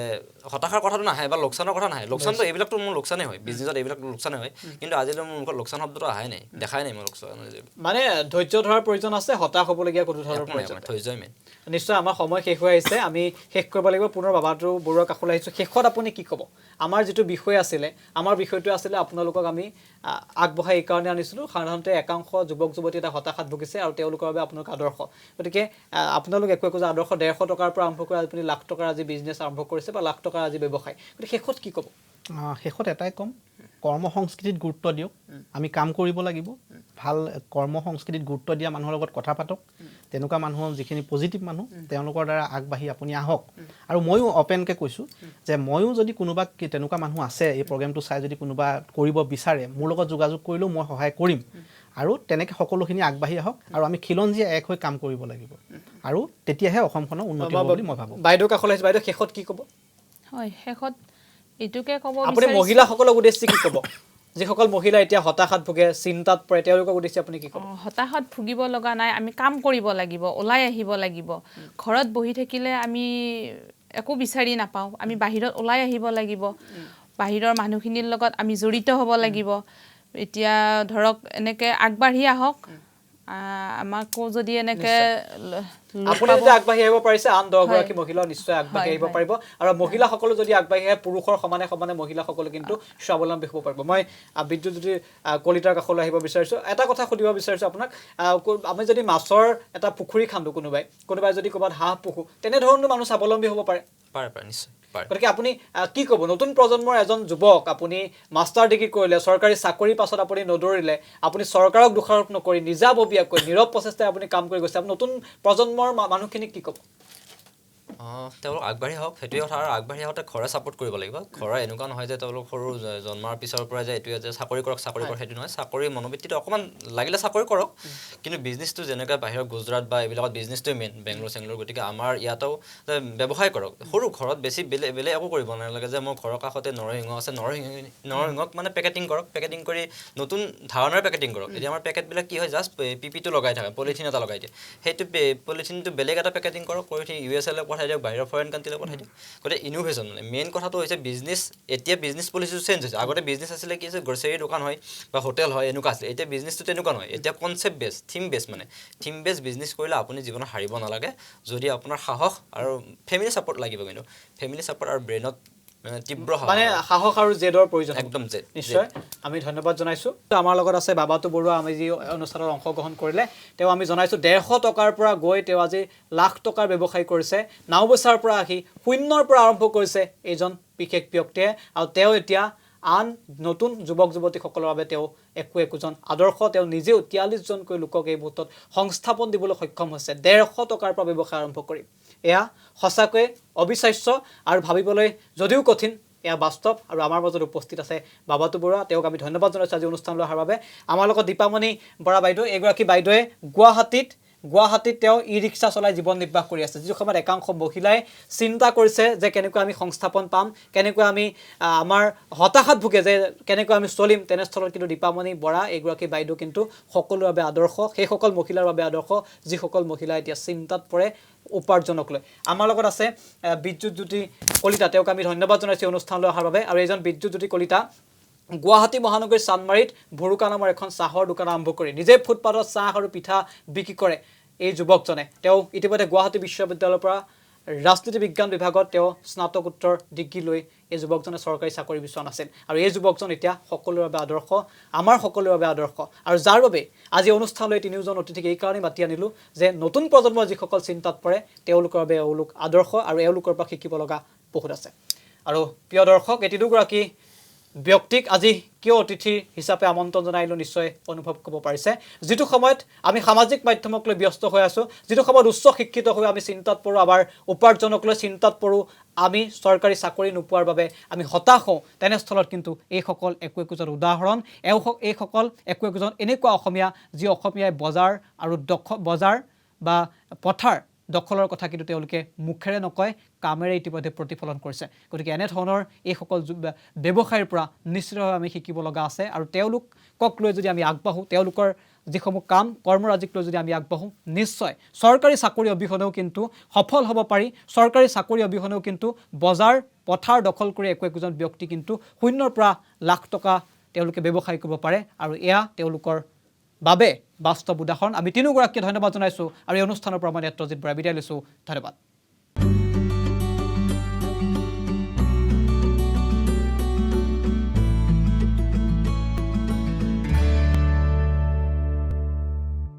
হতাশাৰ কথাটো নাহে বা লোকচানৰ কথা নাহে লোকচানটো এইবিলাকতো মোৰ লোকচানেই হয় বিজনেছত এইবিলাক লোকচানেই হয় কিন্তু আজিলৈ মোৰ মুখত লোকচান শব্দটো আহাই নাই দেখাই নাই মই লোকচান মানে ধৈৰ্য ধৰাৰ প্ৰয়োজন আছে হতাশ হ'বলগীয়া কোনো ধৰণৰ প্ৰয়োজন নাই ধৈৰ্যই মেইন নিশ্চয় আমাৰ সময় শেষ হৈ আহিছে আমি শেষ কৰিব লাগিব পুনৰ বাবাটো বৰুৱাৰ কাষলৈ আহিছোঁ শেষত আপুনি কি ক'ব আমাৰ যিটো বিষয় আছিলে আমাৰ বিষয়টো আছিলে আপোনালোকক আমি আগবঢ়াই এইকাৰণে আনিছিলোঁ সাধাৰণতে একাংশ যুৱক যুৱতী এটা হতাশাত ভুগিছে আৰু তেওঁলোকৰ বাবে আপোনালোক আদৰ্শ গতিকে আপোনালোক একো আদৰ্শ 150 টকাৰ পৰা আৰম্ভ কৰি আপুনি লাখ টকাৰ আজি বিজনেছ আৰম্ভ কৰিছে বা লাখ টকাৰ আজি ব্যৱসায় গতিকে শেষত কি ক'ব শেষত এটাই ক'ম কৰ্ম সংস্কৃতিত গুৰুত্ব দিয়ক আমি কাম কৰিব লাগিব ভাল কৰ্ম সংস্কৃতিত গুৰুত্ব দিয়া মানুহৰ লগত কথা পাতক তেনেকুৱা মানুহৰ যিখিনি পজিটিভ মানুহ তেওঁলোকৰ দ্বাৰা আগবাঢ়ি আপুনি আহক আৰু ময়ো অপেনকৈ কৈছোঁ যে ময়ো যদি কোনোবা তেনেকুৱা মানুহ আছে এই প্ৰগ্ৰেমটো চাই যদি কোনোবা কৰিব বিচাৰে মোৰ লগত যোগাযোগ কৰিলেও মই সহায় কৰিম আৰু তেনেকৈ সকলোখিনি আগবাঢ়ি আহক আৰু আমি খিলঞ্জীয়া এক হৈ কাম কৰিব লাগিব আৰু তেতিয়াহে অসমখনৰ উন্নতি হ'ব বুলি মই ভাবোঁ বাইদেউ কাষলৈ আহিছোঁ বাইদেউ শেষত কি ক'ব হয় শেষত এইটোকে ক'ব আপুনি মহিলাসকলক উদ্দেশ্যি কি ক'ব যিসকল মহিলা এতিয়া হতাশাত ভুগে চিন্তাত পৰে তেওঁলোকক উদ্দেশ্যি আপুনি কি ক'ব হতাশাত ভুগিব লগা নাই আমি কাম কৰিব লাগিব ওলাই আহিব লাগিব ঘৰত বহি থাকিলে আমি একো বিচাৰি নাপাওঁ আমি বাহিৰত ওলাই আহিব লাগিব বাহিৰৰ মানুহখিনিৰ লগত আমি জড়িত হ'ব লাগিব এতিয়া ধৰক এনেকৈ আগবাঢ়ি আহক আমাকো যদি এনেকৈ আপুনি যদি আগবাঢ়ি আহিব পাৰিছে আন 10 গৰাকী মহিলাও নিশ্চয় আগবাঢ়ি আহিব পাৰিব আৰু মহিলাসকলো যদি আগবাঢ়ি আহে পুৰুষৰ সমানে সমানে মহিলাসকলে কিন্তু স্বাৱলম্বী হ'ব পাৰিব মই বিদ্যুৎ যদি কলিতাৰ কাষলৈ আহিব বিচাৰিছোঁ এটা কথা সুধিব বিচাৰিছোঁ আপোনাক আমি যদি মাছৰ এটা পুখুৰী খান্দো কোনোবাই যদি ক'ৰবাত হাঁহ পুহো তেনেধৰণৰ মানুহ স্বাৱলম্বী হ'ব পাৰে নিশ্চয় গতিকে আপুনি কি ক'ব নতুন প্ৰজন্মৰ এজন যুৱক আপুনি মাষ্টাৰ ডিগ্ৰী কৰিলে চৰকাৰী চাকৰিৰ পাছত আপুনি নদৌৰিলে আপুনি চৰকাৰক দোষাৰোপ নকৰি নিজাববীয়াকৈ নীৰৱ প্ৰচেষ্টাৰে আপুনি কাম কৰি গৈছে আপুনি নতুন প্ৰজন্মৰ মানুহখিনিক কি ক'ব তেওঁলোক আগবাঢ়ি আহক সেইটোৱে কথা আৰু আগবাঢ়ি আহোঁতে ঘৰে ছাপোৰ্ট কৰিব লাগিব ঘৰে এনেকুৱা নহয় যে তেওঁলোক সৰু জন্মৰ পিছৰ পৰা যে এইটোৱে যে চাকৰি কৰক সেইটো নহয় চাকৰি মনোবৃত্তিটো অকণমান লাগিলে চাকৰি কৰক কিন্তু বিজনেছটো যেনেকৈ বাহিৰৰ গুজৰাট বা এইবিলাকত বিজনেছটোৱে মেইন বেংগলোৰ গতিকে আমাৰ ইয়াতো ব্যৱসায় কৰক সৰু ঘৰত বেছি বেলেগ একো কৰিব নালাগে যে মোৰ ঘৰৰ কাষতে নৰসিংহ আছে নৰসিংহক মানে পেকেটিং কৰক পেকেটিং কৰি নতুন ধাৰণাৰ পেকেটিং কৰক এতিয়া আমাৰ পেকেটবিলাক কি হয় জাষ্ট পিপিটো লগাই থাকে পলিথিন এটা লগাই দিয়ে সেইটো পলিথিনটো বেলেগ এটা পেকেটিং কৰক কৰি USA পঠাই দিয়ক বাহিৰৰ ফৰেন কাণ্ট্ৰিলৈ পঠাই দিয়ক গতিকে ইনোভেশ্যন মানে মেইন কথাটো হৈছে বিজনেছ এতিয়া বিজনেছ পলিচিটো চেঞ্জ হৈছে আগতে বিজনেছ আছিলে কি আছে গ্ৰচাৰী দোকান হয় বা হোটেল হয় এনেকুৱা আছিলে এতিয়া বিজনেছটো তেনেকুৱা নহয় এতিয়া কনচেপ্ট বেছ থিম বেছ মানে থিম বেছ বিজনেছ কৰিলে আপুনি জীৱনত হাৰিব নালাগে যদি আপোনাৰ সাহস আৰু ফেমিলি ছাপোৰ্ট লাগিব কিন্তু ফেমিলি ছাপোৰ্ট আৰু ব্ৰেইনত তীব্ৰ মানে সাহস আৰু জেদৰ প্ৰয়োজন একদম জেদ নিশ্চয় আমি ধন্যবাদ জনাইছোঁ আমাৰ লগত আছে বাবাটো বৰুৱা আমি যি অনুষ্ঠানত অংশগ্ৰহণ কৰিলে তেওঁ আমি জনাইছোঁ 150 টকাৰ পৰা গৈ তেওঁ আজি লাখ টকাৰ ব্যৱসায় কৰিছে নাওবৈচাৰ পৰা আহি শূন্যৰ পৰা আৰম্ভ কৰিছে এইজন বিশেষ ব্যক্তিয়ে আৰু তেওঁ এতিয়া আন নতুন যুৱক যুৱতীসকলৰ বাবে তেওঁ একোজন আদৰ্শ তেওঁ নিজেও 43জনকৈ লোকক এই মুহূৰ্তত সংস্থাপন দিবলৈ সক্ষম হৈছে 150 টকাৰ পৰা ব্যৱসায় আৰম্ভ কৰি এয়া সঁচাকৈ অবিশ্বাস্য আৰু ভাবিবলৈ যদিও কঠিন এয়া বাস্তৱ আৰু আমাৰ মাজত উপস্থিত আছে বাবাটো বৰুৱা তেওঁক আমি ধন্যবাদ জনাইছোঁ আজি অনুষ্ঠানলৈ অহাৰ বাবে আমাৰ লগত দীপামণি বৰা বাইদেউ এগৰাকী বাইদেৱে গুৱাহাটীত তেওঁ ই ৰিক্সা চলাই জীৱন নিৰ্বাহ কৰি আছে যিটো সময়ত একাংশ মহিলাই চিন্তা কৰিছে যে কেনেকৈ আমি সংস্থাপন পাম কেনেকৈ আমি আমাৰ হতাশাত ভুগে যে কেনেকৈ আমি চলিম তেনেস্থলত কিন্তু দীপামণি বৰা এগৰাকী বাইদেউ কিন্তু সকলোৰে বাবে আদৰ্শ সেইসকল মহিলাৰ বাবে আদৰ্শ যিসকল মহিলা এতিয়া চিন্তাত পৰে উপাৰ্জনক লৈ আমাৰ লগত আছে বিদ্যুৎজ্যোতি কলিতা তেওঁক আমি ধন্যবাদ জনাইছোঁ অনুষ্ঠানলৈ অহাৰ বাবে আৰু এইজন বিদ্যুৎজ্যোতি কলিতা গুৱাহাটী মহানগৰীৰ চানমাৰীত ভুৰুকা নামৰ এখন চাহৰ দোকান আৰম্ভ কৰি নিজে ফুটপাথত চাহ আৰু পিঠা বিক্ৰী কৰে এই যুৱকজনে তেওঁ ইতিমধ্যে গুৱাহাটী বিশ্ববিদ্যালয়ৰ পৰা ৰাজনীতি বিজ্ঞান বিভাগত তেওঁ স্নাতকোত্তৰ ডিগ্ৰী লৈ এই যুৱকজনে চৰকাৰী চাকৰি বিচৰা নাছিল আৰু এই যুৱকজন এতিয়া সকলোৰে বাবে আদৰ্শ আমাৰ সকলোৰে বাবে আদৰ্শ আৰু যাৰ বাবে আজি অনুষ্ঠানলৈ তিনিওজন অতিথিক এই কাৰণেই মাতি আনিলোঁ যে নতুন প্ৰজন্মৰ যিসকল চিন্তাত পৰে তেওঁলোকৰ বাবে এওঁলোক আদৰ্শ আৰু এওঁলোকৰ পৰা শিকিব লগা বহুত আছে আৰু প্ৰিয় দৰ্শক এই তিনিগৰাকী ব্যক্তিক আজি কিয় অতিথি হিচাপে আমন্ত্ৰণ জনাইলোঁ নিশ্চয় অনুভৱ কৰিব পাৰিছে যিটো সময়ত আমি সামাজিক মাধ্যমক লৈ ব্যস্ত হৈ আছোঁ যিটো সময়ত উচ্চ শিক্ষিত হৈ আমি চিন্তাত পৰোঁ আমাৰ উপাৰ্জনক লৈ চিন্তাত পৰোঁ আমি চৰকাৰী চাকৰি নোপোৱাৰ বাবে আমি হতাশ হওঁ তেনেস্থলত কিন্তু এইসকল একোজন উদাহৰণ এইসকল একোজন এনেকুৱা অসমীয়া যি অসমীয়াই বজাৰ বা পথাৰ দখলৰ কথা কিন্তু তেওঁলোকে মুখেৰে নকয় কামেৰে ইতিমধ্যে প্ৰতিফলন কৰিছে গতিকে এনেধৰণৰ এইসকল ব্যৱসায়ীৰ পৰা নিশ্চিতভাৱে আমি শিকিব লগা আছে আৰু তেওঁলোকক লৈ যদি আমি আগবাঢ়োঁ তেওঁলোকৰ যিসমূহ কাম কৰ্মৰাজিক লৈ যদি আমি আগবাঢ়োঁ নিশ্চয় চৰকাৰী চাকৰি অবিহনেও কিন্তু সফল হ'ব পাৰি চৰকাৰী চাকৰি অবিহনেও কিন্তু বজাৰ পথাৰ দখল কৰি একোজন ব্যক্তি কিন্তু শূন্যৰ পৰা লাখ টকা তেওঁলোকে ব্যৱসায় কৰিব পাৰে আৰু এয়া তেওঁলোকৰ বাবে বাস্তৱ উদাহৰণ আমি তিনিওগৰাকীকে ধন্যবাদ জনাইছোঁ আৰু এই অনুষ্ঠানৰ পৰা মই নেত্ৰজিৎ বৰাই বিদায় লৈছোঁ ধন্যবাদ